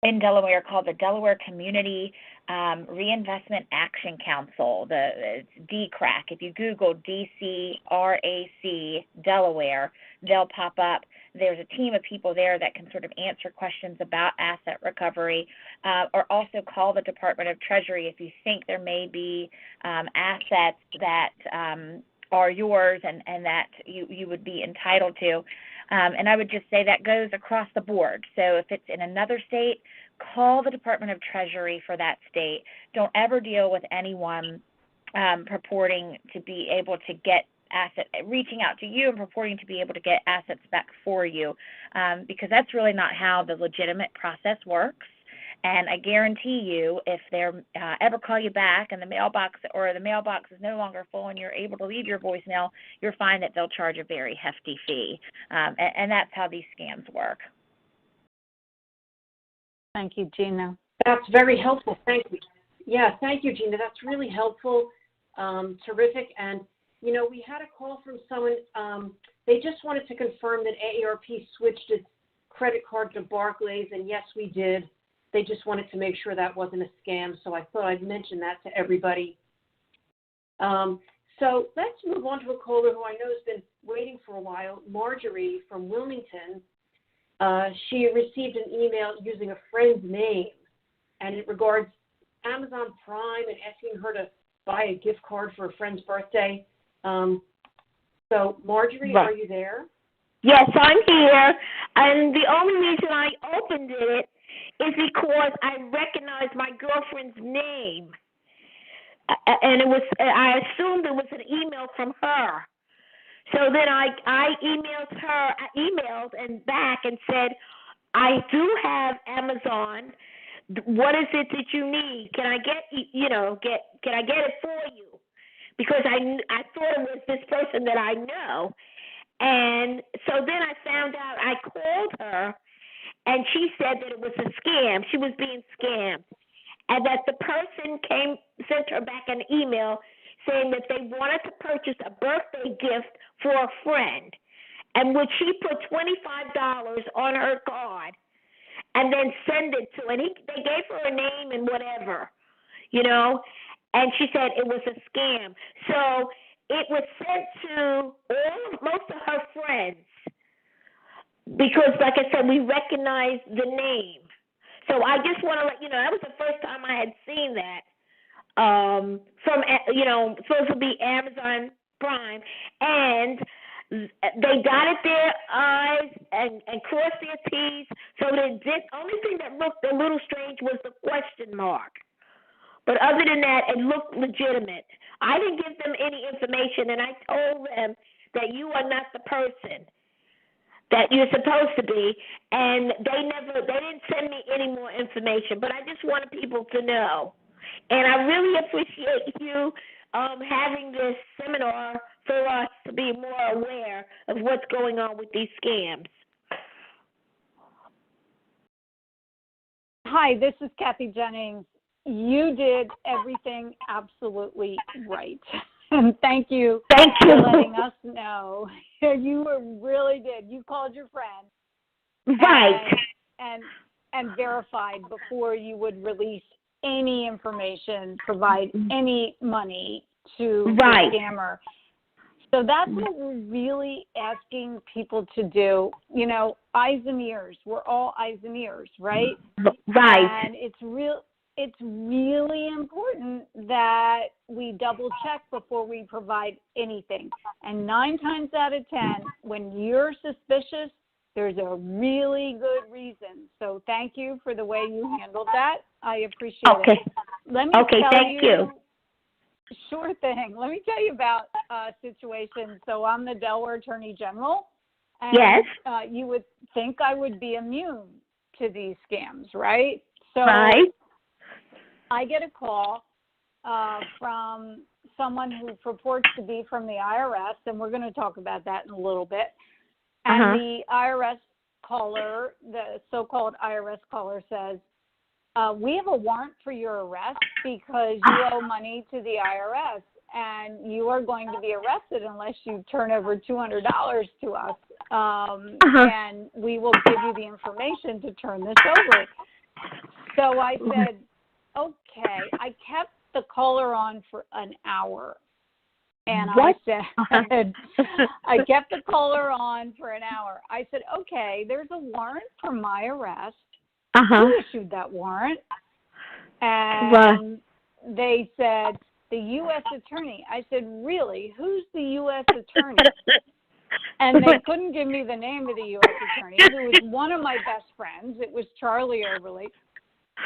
in Delaware called the Delaware Community Reinvestment Action Council, it's DCRAC. If you Google DCRAC Delaware, they'll pop up. There's a team of people there that can sort of answer questions about asset recovery, or also call the Department of Treasury if you think there may be assets that are yours and that you would be entitled to. And I would just say that goes across the board. So if it's in another state, call the Department of Treasury for that state. Don't ever deal with anyone purporting to be able to get reaching out to you and purporting to be able to get assets back for you, because that's really not how the legitimate process works. And I guarantee you, if they ever call you back and the mailbox is no longer full and you're able to leave your voicemail, you'll find that they'll charge a very hefty fee. And that's how these scams work.
Thank you, Gina.
That's very helpful. Thank you. Yeah, thank you, Gina. That's really helpful. Terrific. And, we had a call from someone. They just wanted to confirm that AARP switched its credit card to Barclays, and yes, we did. They just wanted to make sure that wasn't a scam, so I thought I'd mention that to everybody. So let's move on to a caller who I know has been waiting for a while, Marjorie from Wilmington, she received an email using a friend's name, and it regards Amazon Prime and asking her to buy a gift card for a friend's birthday. So, Marjorie, are you there?
Yes, I'm here, and the only reason I opened it is because I recognized my girlfriend's name, and I assumed it was an email from her. So then I emailed and back and said, I do have Amazon. What is it that you need? Can I get it for you? Because I thought it was this person that I know. And so then I found out, I called her, and she said that it was a scam. She was being scammed. And that the person sent her back an email saying that they wanted to purchase a birthday gift for a friend. And would she put $25 on her card and then send it to, and they gave her a name and whatever, and she said it was a scam. So it was sent to most of her friends because, like I said, we recognized the name. So I just want to let you know, that was the first time I had seen that from, supposed to be Amazon Prime. And they dotted their I's and crossed their T's. So the only thing that looked a little strange was the question mark. But other than that, it looked legitimate. I didn't give them any information, and I told them that you are not the person that you're supposed to be, and they didn't send me any more information. But I just wanted people to know, and I really appreciate you having this seminar for us to be more aware of what's going on with these scams.
Hi, this is Kathy Jennings. You did everything absolutely right. And thank you for letting us know. You really did. You called your friend.
Right.
And verified before you would release any information, provide any money to the scammer. So that's what we're really asking people to do. Eyes and ears. We're all eyes and ears, right?
Right.
And it's really important that we double check before we provide anything. And 9 times out of 10, when you're suspicious, there's a really good reason. So thank you for the way you handled that. I appreciate it. Let me tell you. Sure thing. Let me tell you about a situation. So I'm the Delaware Attorney General. And,
yes.
You would think I would be immune to these scams, right? So I get a call from someone who purports to be from the IRS, and we're going to talk about that in a little bit. And the IRS caller, the so-called IRS caller says, we have a warrant for your arrest because you owe money to the IRS, and you are going to be arrested unless you turn over $200 to us, and we will give you the information to turn this over. So I said, okay. I kept the caller on for an hour. And I kept the caller on for an hour. I said, okay, there's a warrant for my arrest. Who issued that warrant? And they said, the U.S. attorney. I said, really? Who's the U.S. attorney? And they couldn't give me the name of the U.S. attorney. It was one of my best friends. It was Charlie Overley.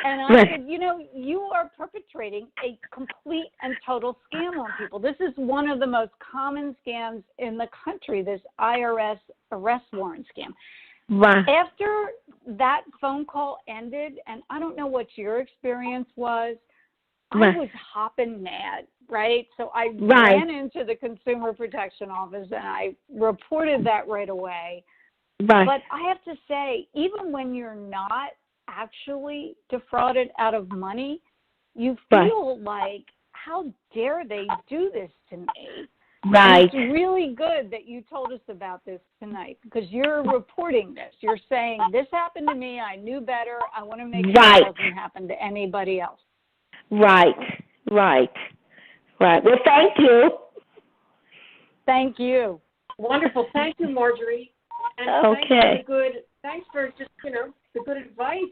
And I said, you are perpetrating a complete and total scam on people. This is one of the most common scams in the country, this IRS arrest warrant scam. After that phone call ended, and I don't know what your experience was, I was hopping mad, right? So I ran into the Consumer Protection Office, and I reported that right away. But I have to say, even when you're not actually defrauded out of money, you feel like, how dare they do this to me? And it's really good that you told us about this tonight, because you're reporting this. You're saying, this happened to me, I knew better, I want to make sure it doesn't happen to anybody else.
Right. Well, thank you.
Thank you.
Wonderful. Thank you, Marjorie. And
Okay.
thanks for just, the good advice.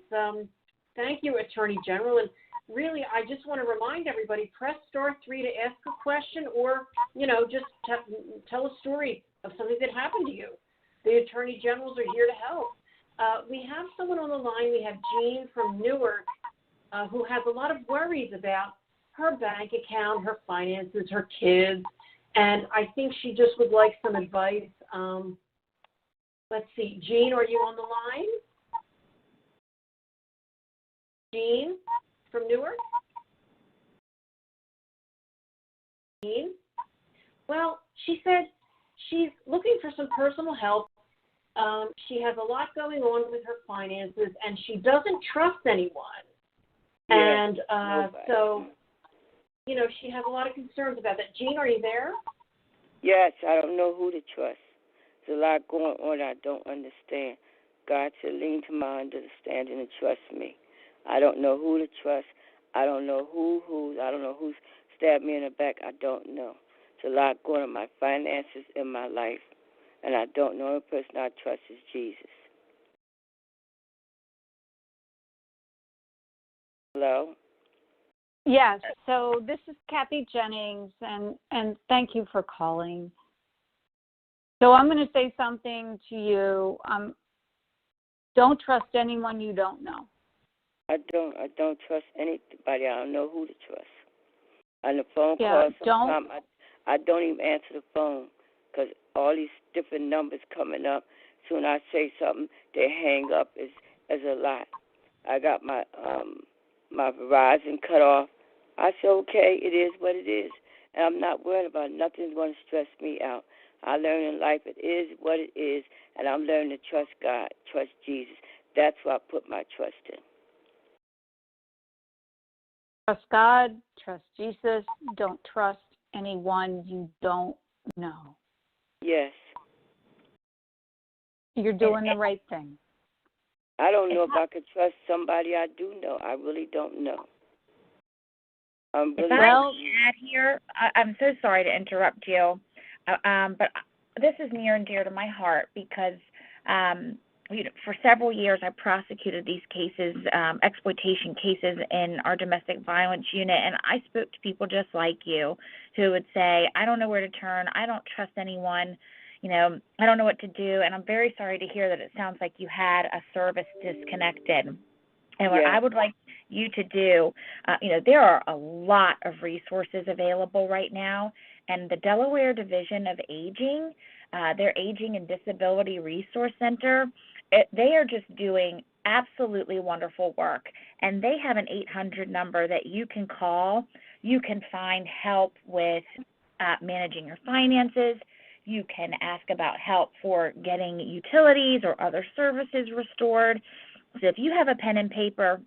Thank you, Attorney General. And really, I just want to remind everybody, press *3 to ask a question or, just tell a story of something that happened to you. The Attorney Generals are here to help. We have someone on the line. We have Jean from Newark who has a lot of worries about her bank account, her finances, her kids, and I think she just would like some advice. Let's see. Jean, are you on the line? Jean from Newark? Jean? Well, she said she's looking for some personal help. She has a lot going on with her finances, and she doesn't trust anyone.
Yeah,
And so, she has a lot of concerns about that. Jean, are you there?
Yes, I don't know who to trust. There's a lot going on I don't understand. God said, lean to my understanding and trust me. I don't know who to trust. I don't know I don't know who's stabbed me in the back. I don't know. There's a lot going on in my finances in my life, and I don't know. The person I trust is Jesus. Hello?
Yes, so this is Kathy Jennings, and thank you for calling. So I'm going to say something to you. Don't trust anyone you don't know.
I don't trust anybody. I don't know who to trust. On the phone
Yeah,
call, sometimes I don't even answer the phone because all these different numbers coming up. So when I say something, they hang up. It's a lot. I got my Verizon cut off. I said, okay, it is what it is. And I'm not worried about it. Nothing's going to stress me out. I learned in life it is what it is, and I'm learning to trust God, trust Jesus. That's where I put my trust in.
Trust God, trust Jesus, don't trust anyone you don't know.
Yes.
You're doing the right thing.
I don't know if I could trust somebody I do know. I really don't know.
If I add here, I'm so sorry to interrupt you, but this is near and dear to my heart because for several years I prosecuted these cases, exploitation cases in our domestic violence unit, and I spoke to people just like you who would say, I don't know where to turn, I don't trust anyone, I don't know what to do, and I'm very sorry to hear that it sounds like you had a service disconnected. And what I would like you to do, there are a lot of resources available right now, and the Delaware Division of Aging, their Aging and Disability Resource Center, they are just doing absolutely wonderful work, and they have an 800 number that you can call. You can find help with managing your finances. You can ask about help for getting utilities or other services restored. So if you have a pen and paper,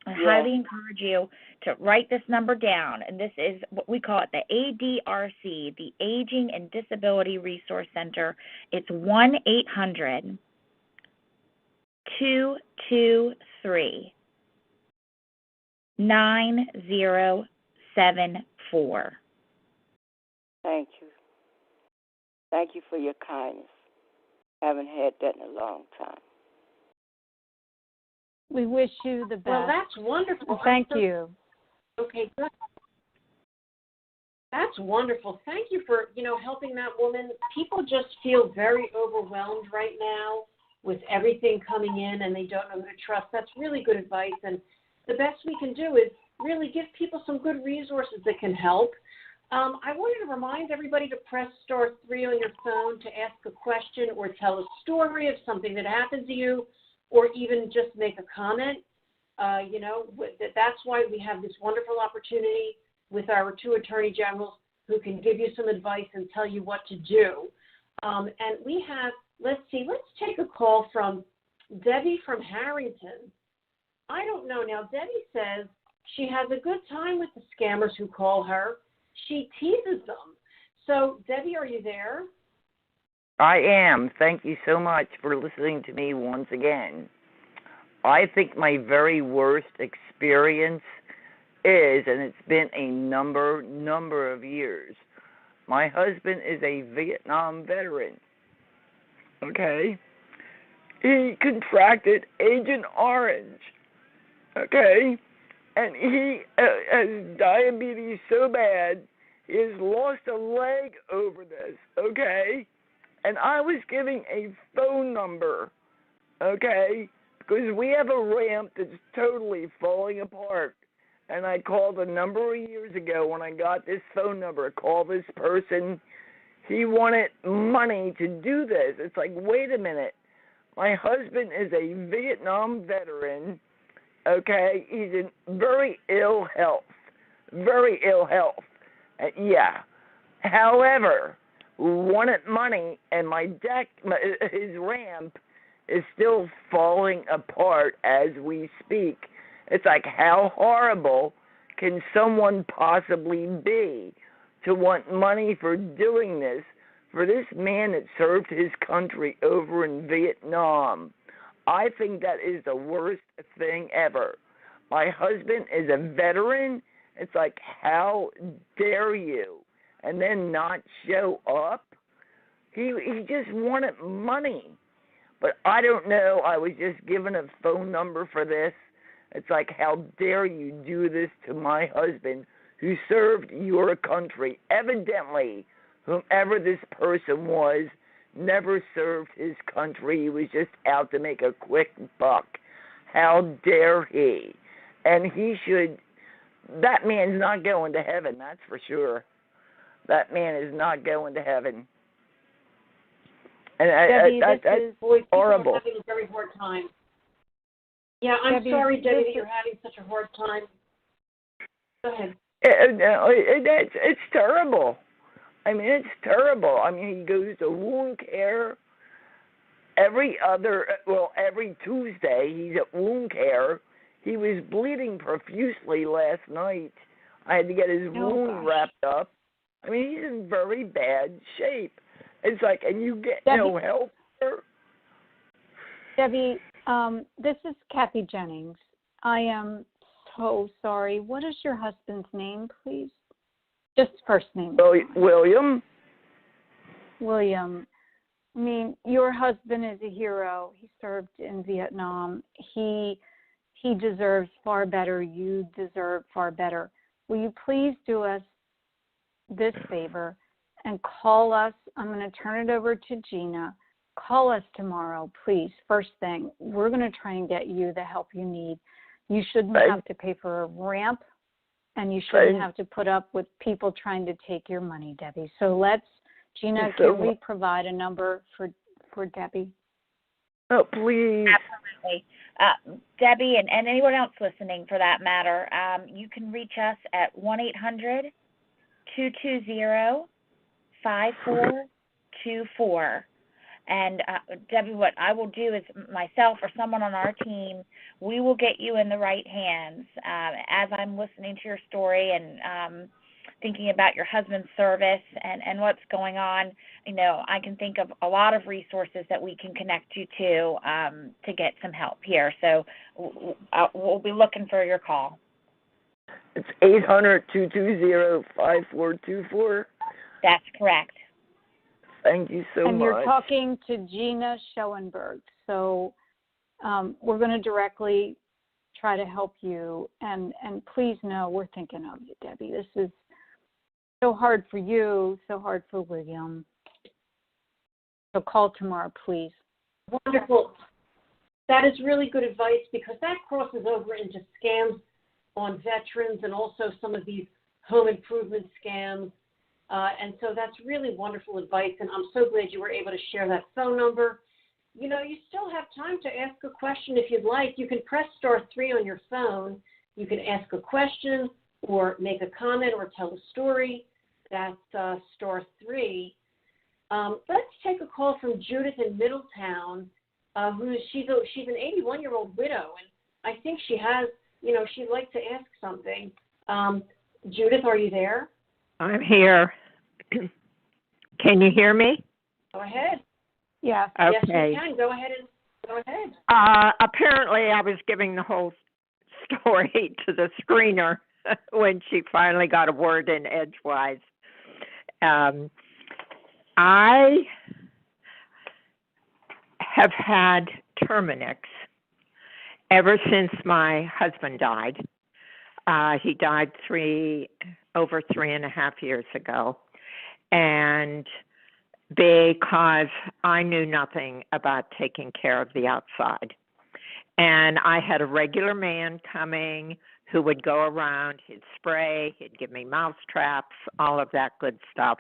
I highly encourage you to write this number down. And this is what we call it, the ADRC, the Aging and Disability Resource Center. It's 1-800-223-9074.
Thank you. Thank you for your kindness. Haven't had that in a long time.
We wish you the best.
Well, that's wonderful.
Thank you.
Okay, good. That's wonderful. Thank you for, helping that woman. People just feel very overwhelmed right now with everything coming in, and they don't know who to trust. That's really good advice, and the best we can do is really give people some good resources that can help. I wanted to remind everybody to press *3 on your phone to ask a question or tell a story of something that happened to you, or even just make a comment. That's why we have this wonderful opportunity with our two attorney generals who can give you some advice and tell you what to do. And we have, let's take a call from Debbie from Harrington. I don't know. Now, Debbie says she has a good time with the scammers who call her. She teases them. So, Debbie, are you there?
I am. Thank you so much for listening to me once again. I think my very worst experience is, and it's been a number of years, My husband is a Vietnam veteran. Okay? He contracted Agent Orange. Okay? And he has diabetes so bad, he has lost a leg over this. Okay? And I was giving a phone number. Okay? Because we have a ramp that's totally falling apart. And I called a number of years ago when I got this phone number. Call this person. He wanted money to do this. It's like, wait a minute. My husband is a Vietnam veteran. Okay? He's in very ill health. Very ill health. Yeah. However, wanted money, and his ramp is still falling apart as we speak. It's like, how horrible can someone possibly be to want money for doing this for this man that served his country over in Vietnam? I think that is the worst thing ever. My husband is a veteran. It's like, how dare you? And then not show up? He just wanted money. But I don't know. I was just given a phone number for this. It's like, how dare you do this to my husband who served your country? Evidently, whomever this person was never served his country. He was just out to make a quick buck. How dare he? And that man's not going to heaven, that's for sure. That man is not going to heaven. And
Debbie,
that's horrible.
People are having a very hard time. Yeah, I'm sorry, Debbie, that you're having such a hard time. Go ahead.
It's terrible. I mean, it's terrible. I mean, he goes to wound care every Tuesday. He's at wound care. He was bleeding profusely last night. I had to get his wound wrapped up. I mean, he's in very bad shape. It's like, and you get no help.
Debbie, this is Kathy Jennings. I am so sorry. What is your husband's name, please? Just first name.
William.
William. I mean, your husband is a hero. He served in Vietnam. He deserves far better. You deserve far better. Will you please do us this favor and call us? I'm going to turn it over to Gina. Call us tomorrow, please. First thing, we're going to try and get you the help you need. You shouldn't have to pay for a ramp, and you shouldn't have to put up with people trying to take your money, Debbie. So Gina, can we provide a number for Debbie?
Oh, please.
Absolutely. Debbie and anyone else listening for that matter, you can reach us at 1-800-220-5424. And Debbie, what I will do is myself or someone on our team, we will get you in the right hands. As I'm listening to your story and thinking about your husband's service and what's going on, I can think of a lot of resources that we can connect you to get some help here. So we'll be looking for your call.
It's 800-220-5424.
That's correct.
Thank you so much.
And you're talking to Gina Schoenberg. So we're going to directly try to help you. And please know we're thinking of you, Debbie. This is so hard for you, so hard for William. So call tomorrow, please.
Wonderful. That is really good advice because that crosses over into scams on veterans and also some of these home improvement scams. And so that's really wonderful advice, and I'm so glad you were able to share that phone number. You still have time to ask a question if you'd like. You can press *3 on your phone. You can ask a question or make a comment or tell a story. That's *3. Let's take a call from Judith in Middletown. She's an 81-year-old widow, and I think she has, she'd like to ask something. Judith, are you there?
I'm here. Can you hear me?
Go ahead.
Yeah.
Okay.
Yes, you can. Go ahead.
Apparently, I was giving the whole story to the screener when she finally got a word in edgewise. I have had Terminix ever since my husband died. He died over 3.5 years ago. And because I knew nothing about taking care of the outside. And I had a regular man coming who would go around, he'd spray, he'd give me mouse traps, all of that good stuff,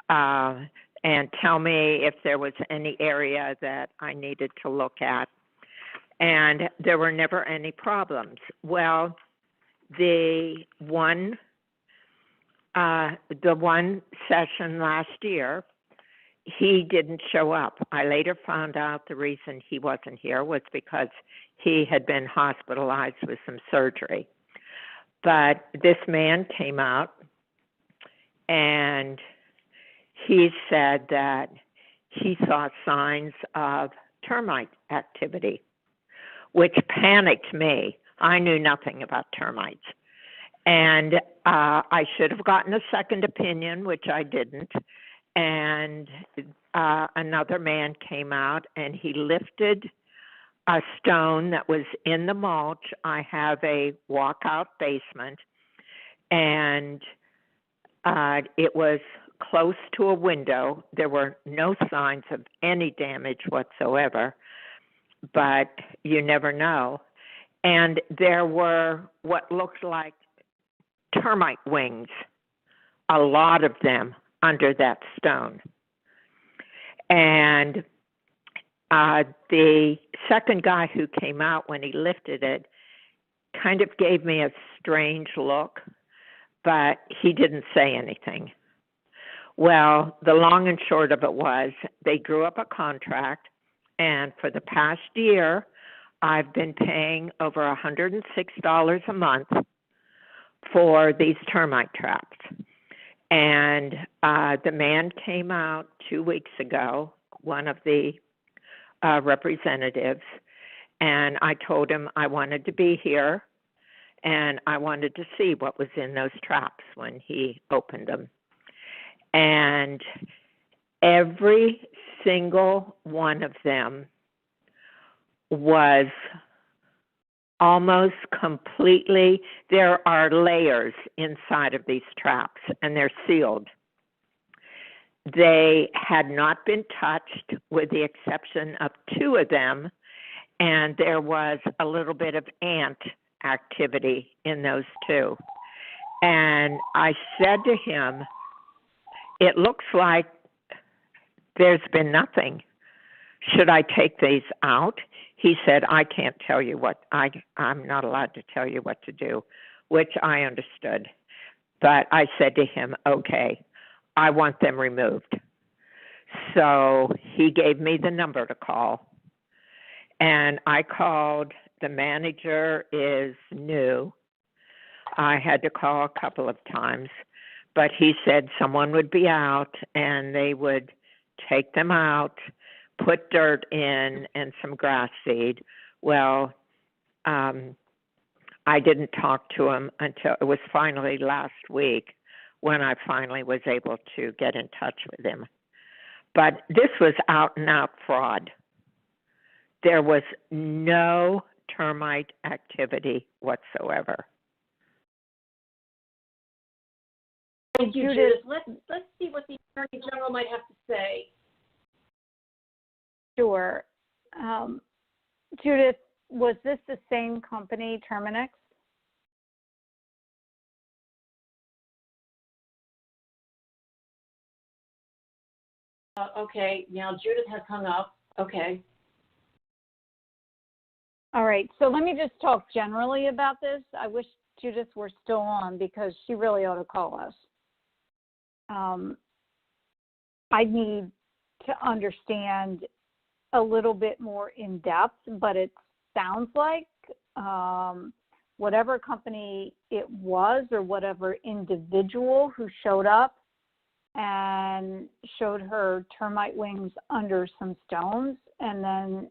and tell me if there was any area that I needed to look at. And there were never any problems. Well, the one session last year, he didn't show up. I later found out the reason he wasn't here was because he had been hospitalized with some surgery. But this man came out and he said that he saw signs of termite activity, which panicked me. I knew nothing about termites. And I should have gotten a second opinion, which I didn't. And another man came out and he lifted a stone that was in the mulch. I have a walkout basement, and it was close to a window. There were no signs of any damage whatsoever, but you never know. And there were what looked like termite wings, a lot of them under that stone. And the second guy who came out when he lifted it kind of gave me a strange look, but he didn't say anything. Well, the long and short of it was they drew up a contract, and for the past year, I've been paying over $106 a month for these termite traps. And the man came out 2 weeks ago, one of the representatives, and I told him I wanted to be here and I wanted to see what was in those traps when he opened them. And every single one of them was almost completely, there are layers inside of these traps, and they're sealed. They had not been touched with the exception of 2 of them, and there was a little bit of ant activity in those 2. And I said to him, it looks like there's been nothing. Should I take these out? He said, I can't tell you what, I'm not allowed to tell you what to do, which I understood. But I said to him, okay, I want them removed. So he gave me the number to call. And I called. The manager is new. I had to call a couple of times, but he said someone would be out and they would take them out, put dirt in and some grass seed. Well, I didn't talk to him until it was finally last week when I finally was able to get in touch with him. But this was out and out fraud. There was no termite activity whatsoever.
Thank you, Judith. Let's see what the Attorney General might have to say.
Sure. Judith, was this the same company, Terminix?
Okay, now Judith has hung up. Okay.
All right, so let me just talk generally about this. I wish Judith were still on because she really ought to call us. I need to understand a little bit more in depth, but it sounds like whatever company it was or whatever individual who showed up and showed her termite wings under some stones, and then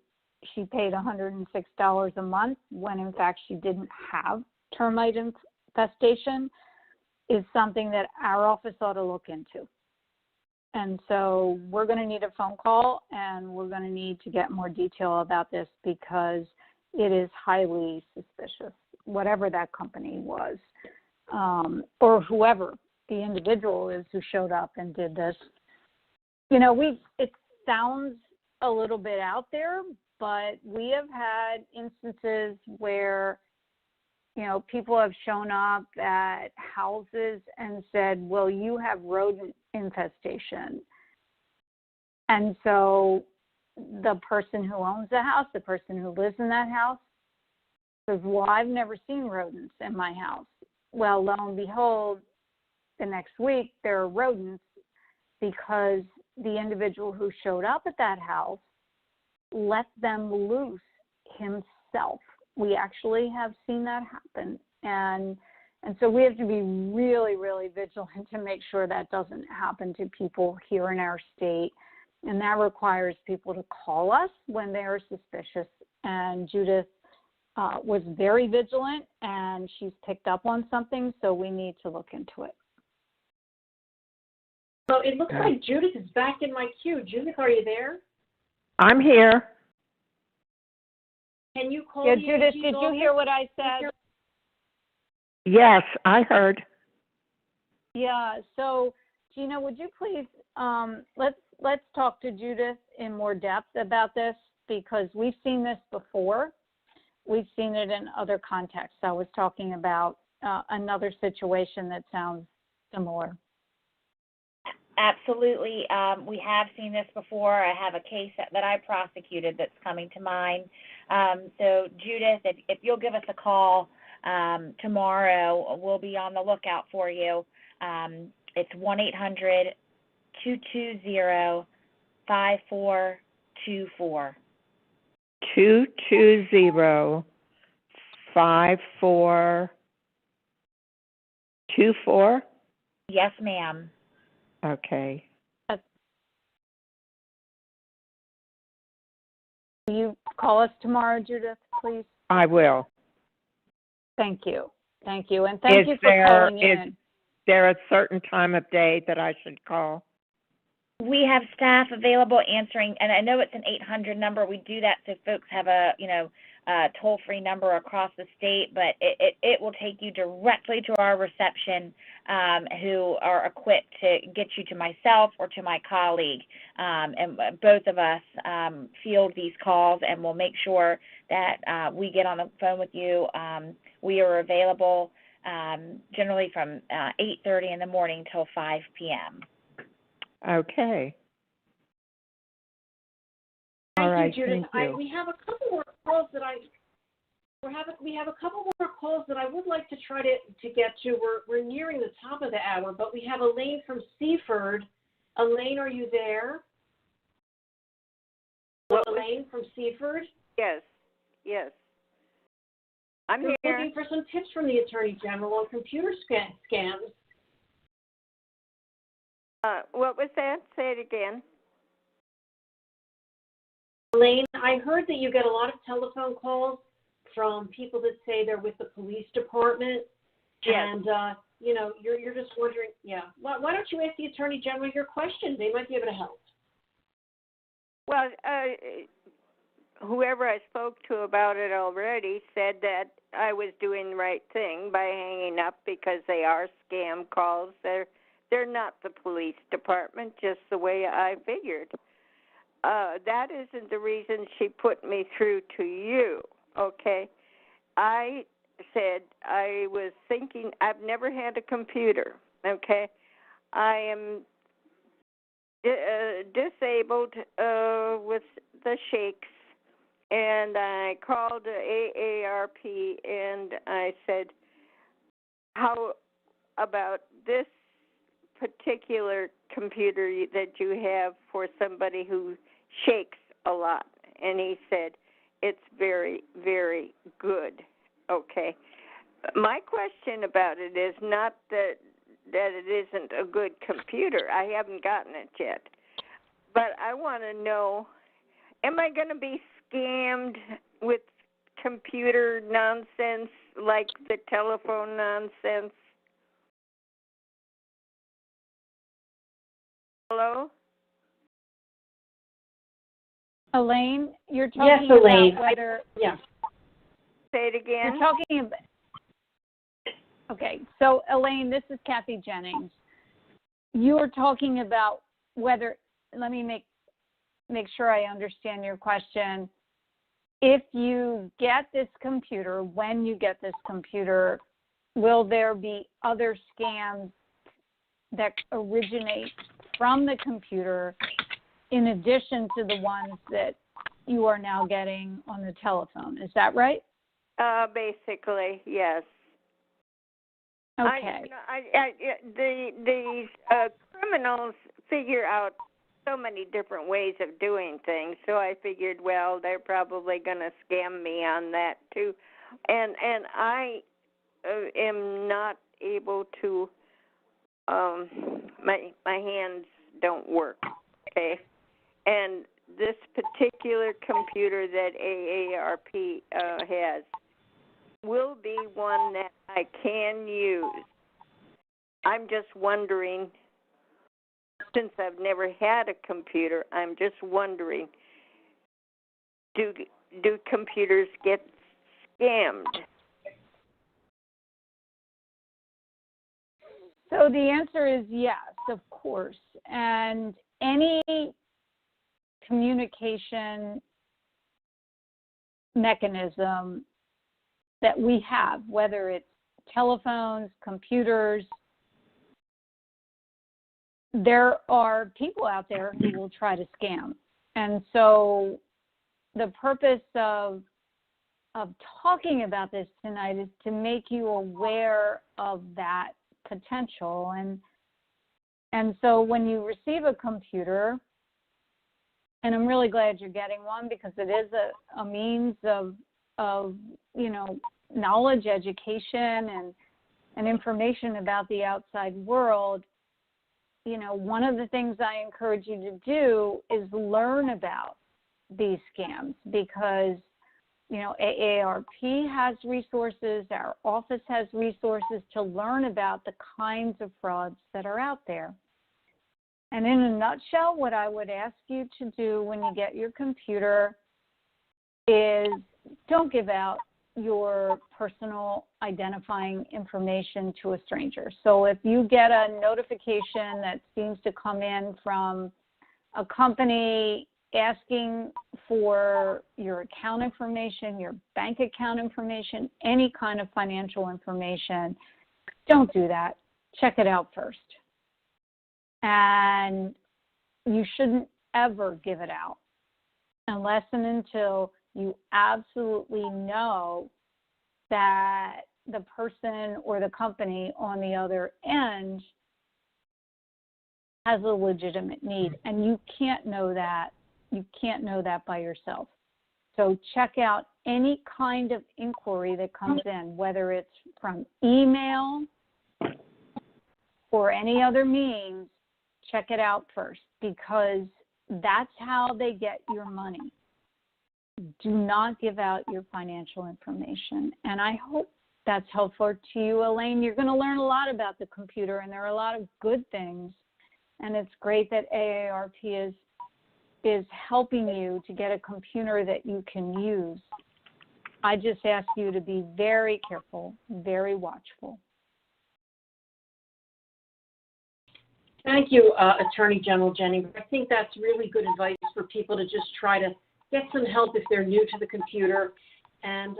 she paid $106 a month when in fact she didn't have termite infestation, is something that our office ought to look into. And so we're going to need a phone call, and we're going to need to get more detail about this because it is highly suspicious, whatever that company was, or whoever the individual is who showed up and did this. You know, it sounds a little bit out there, but we have had instances where, you know, people have shown up at houses and said, well, you have rodent infestation. And so the person who owns the house, the person who lives in that house, says, well, I've never seen rodents in my house. Well, lo and behold, the next week there are rodents because the individual who showed up at that house let them loose himself. We actually have seen that happen. And so we have to be really, really vigilant to make sure that doesn't happen to people here in our state. And that requires people to call us when they are suspicious. And Judith was very vigilant, and she's picked up on something, so we need to look into it.
So it looks like Judith is back in my queue. Judith, are you there?
I'm here.
Can you call
Judith, did you hear what I said?
Yes, I heard.
Yeah, so Gina, would you please, let's talk to Judith in more depth about this, because we've seen this before. We've seen it in other contexts. I was talking about another situation that sounds similar.
Absolutely. We have seen this before. I have a case that I prosecuted that's coming to mind. So, Judith, if you'll give us a call tomorrow, we'll be on the lookout for you. It's 1-800-220-5424.
220-5424?
Yes, ma'am.
Okay.
Will you call us tomorrow, Judith, please?
I will.
Thank you. Thank you. And thank you for calling in.
Is there a certain time of day that I should call?
We have staff available answering, and I know it's an 800 number. We do that so folks have a toll-free number across the state, but it will take you directly to our reception, who are equipped to get you to myself or to my colleague. And both of us field these calls, and we'll make sure that we get on the phone with you. We are available generally from 8:30 in the morning till 5 p.m.
Okay.
Thank
All right.
you, Judith.
Thank you.
We have a couple more calls that I would like to try to get to. We're nearing the top of the hour, but we have Elaine from Seaford. Elaine, are you there? Elaine from Seaford?
Yes. I'm here.
Looking for some tips from the Attorney General on computer scams.
What was that? Say it again.
Elaine, I heard that you get a lot of telephone calls from people that say they're with the police department.
Yes.
And, you're just wondering, why don't you ask the Attorney General your question? They might be able to help.
Well, whoever I spoke to about it already said that I was doing the right thing by hanging up because they are scam calls. They're not the police department, just the way I figured. That isn't the reason she put me through to you, okay? I said I was thinking I've never had a computer, okay? I am disabled with the shakes, and I called AARP, and I said, how about this particular computer that you have for somebody who shakes a lot? And he said, it's very, very good. Okay. My question about it is not that it isn't a good computer. I haven't gotten it yet. But I want to know, am I going to be scammed with computer nonsense like the telephone nonsense? Hello? Hello?
Elaine, you're talking
Elaine.
about whether...
Yeah.
Say it again.
You're talking about... Okay, so Elaine, this is Kathy Jennings. You're talking about whether... Let me make sure I understand your question. If you get this computer, when you get this computer, will there be other scams that originate from the computer in addition to the ones that you are now getting on the telephone? Is that right?
Basically, yes.
Okay.
The criminals figure out so many different ways of doing things, so I figured, well, they're probably going to scam me on that too, and I am not able to. My hands don't work. Okay, and this particular computer that AARP has will be one that I can use. I'm just wondering, since I've never had a computer, I'm just wondering, do computers get scammed?
So the answer is yes, of course. And any communication mechanism that we have, whether it's telephones, computers, there are people out there who will try to scam. And so the purpose of talking about this tonight is to make you aware of that potential. And so when you receive a computer, and I'm really glad you're getting one because it is a means of knowledge, education, and information about the outside world. One of the things I encourage you to do is learn about these scams because, AARP has resources, our office has resources to learn about the kinds of frauds that are out there. And in a nutshell, what I would ask you to do when you get your computer is don't give out your personal identifying information to a stranger. So if you get a notification that seems to come in from a company asking for your account information, your bank account information, any kind of financial information, don't do that. Check it out first. And you shouldn't ever give it out unless and until you absolutely know that the person or the company on the other end has a legitimate need. And you can't know that. You can't know that by yourself. So check out any kind of inquiry that comes in, whether it's from email or any other means. Check it out first because that's how they get your money. Do not give out your financial information. And I hope that's helpful to you, Elaine. You're going to learn a lot about the computer, and there are a lot of good things. And it's great that AARP is helping you to get a computer that you can use. I just ask you to be very careful, very watchful.
Thank you, Attorney General Jennings. I think that's really good advice for people to just try to get some help if they're new to the computer. And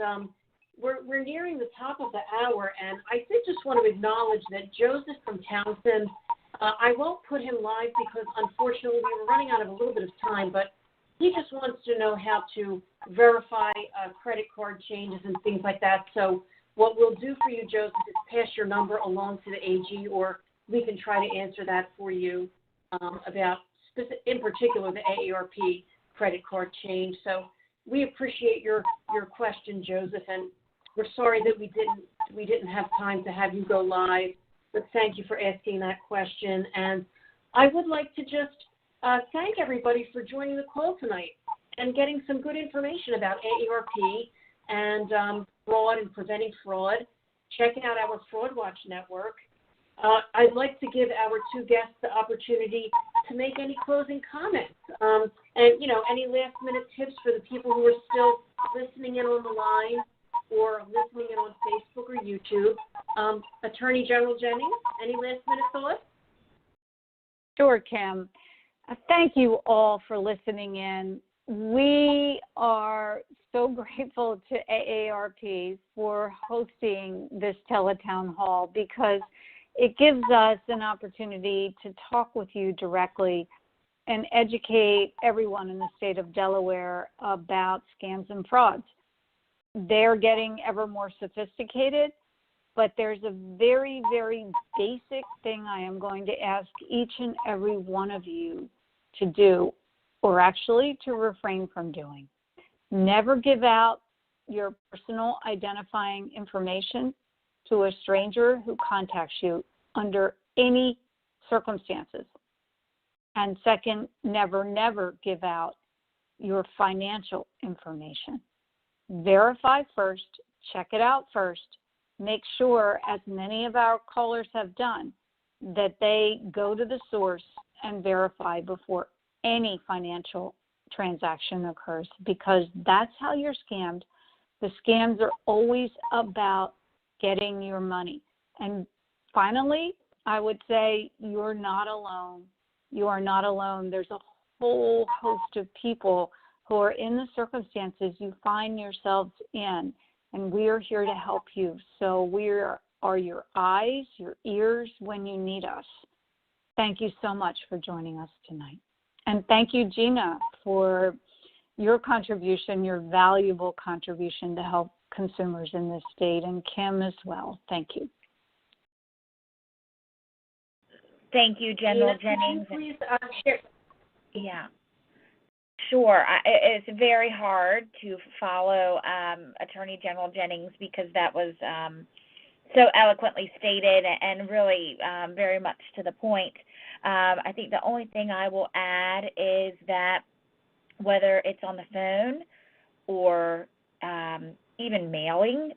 we're nearing the top of the hour, and I did just want to acknowledge that Joseph from Townsend, I won't put him live because unfortunately we were running out of a little bit of time, but he just wants to know how to verify credit card changes and things like that. So what we'll do for you, Joseph, is pass your number along to the AG, or we can try to answer that for you about, in particular, the AARP credit card change. So we appreciate your question, Joseph, and we're sorry that we didn't have time to have you go live, but thank you for asking that question. And I would like to just thank everybody for joining the call tonight and getting some good information about AARP and fraud and preventing fraud. Check out our Fraud Watch Network. I'd like to give our two guests the opportunity to make any closing comments. And, any last-minute tips for the people who are still listening in on the line or listening in on Facebook or YouTube. Attorney General Jennings, any last-minute thoughts?
Sure, Kim. Thank you all for listening in. We are so grateful to AARP for hosting this teletown hall because it gives us an opportunity to talk with you directly and educate everyone in the state of Delaware about scams and frauds. They're getting ever more sophisticated, but there's a very, very basic thing I am going to ask each and every one of you to do, or actually to refrain from doing. Never give out your personal identifying information to a stranger who contacts you under any circumstances. And second, never give out your financial information. Verify first, check it out first, make sure, as many of our callers have done, that they go to the source and verify before any financial transaction occurs, because that's how you're scammed. The scams are always about getting your money. And finally, I would say you're not alone. You are not alone. There's a whole host of people who are in the circumstances you find yourselves in, and we are here to help you. So we are your eyes, your ears when you need us. Thank you so much for joining us tonight. And thank you, Gina, for your contribution, your valuable contribution to help consumers in this state, and Kim as well. Thank you.
Thank you, General Jennings.
Please share.
Yeah. Sure. It's very hard to follow Attorney General Jennings because that was so eloquently stated and really very much to the point. I think the only thing I will add is that whether it's on the phone or even mailing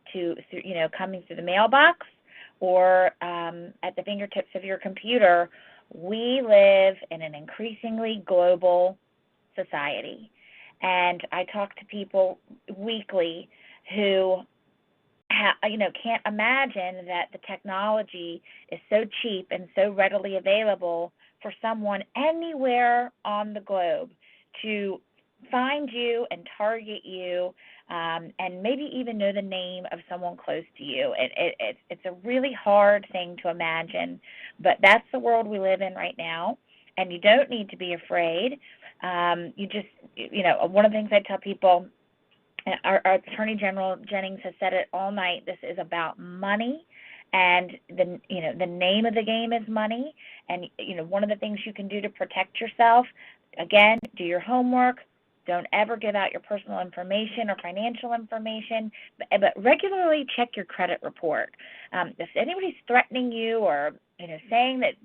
coming through the mailbox or at the fingertips of your computer, we live in an increasingly global society. And I talk to people weekly who can't imagine that the technology is so cheap and so readily available for someone anywhere on the globe to find you and target you, and maybe even know the name of someone close to you. It's a really hard thing to imagine, but that's the world we live in right now, and you don't need to be afraid. You just, one of the things I tell people, our Attorney General Jennings has said it all night, this is about money, and the name of the game is money. And one of the things you can do to protect yourself, again, do your homework. Don't ever give out your personal information or financial information, but regularly check your credit report. If anybody's threatening you or saying that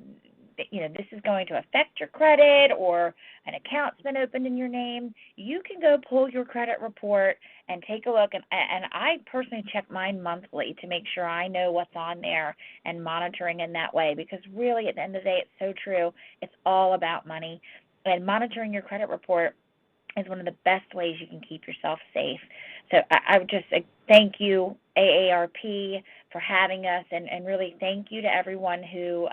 this is going to affect your credit or an account's been opened in your name, you can go pull your credit report and take a look. And I personally check mine monthly to make sure I know what's on there and monitoring in that way, because really at the end of the day, it's so true. It's all about money. And monitoring your credit report is one of the best ways you can keep yourself safe. So I would just thank you, AARP, for having us, and really thank you to everyone who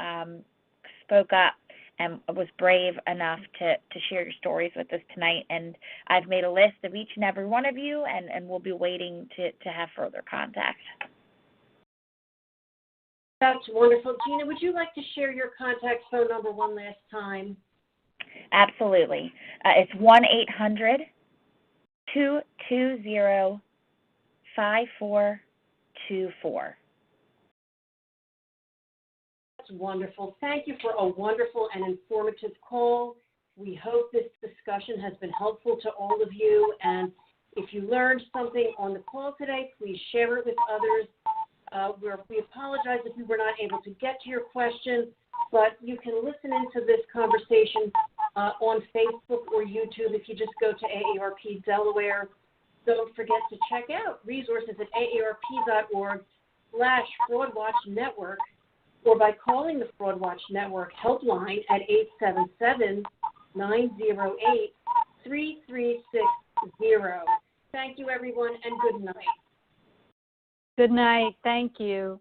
spoke up and was brave enough to share your stories with us tonight. And I've made a list of each and every one of you, and we'll be waiting to have further contact.
That's wonderful. Gina, would you like to share your contact phone number one last time?
Absolutely. It's 1-800-220-5424.
That's wonderful. Thank you for a wonderful and informative call. We hope this discussion has been helpful to all of you. And if you learned something on the call today, please share it with others. We apologize if we were not able to get to your question, but you can listen into this conversation on Facebook or YouTube if you just go to AARP Delaware. Don't forget to check out resources at aarp.org/FraudWatchNetwork, or by calling the Fraud Watch Network helpline at 877-908-3360. Thank you, everyone, and good night.
Good night. Thank you.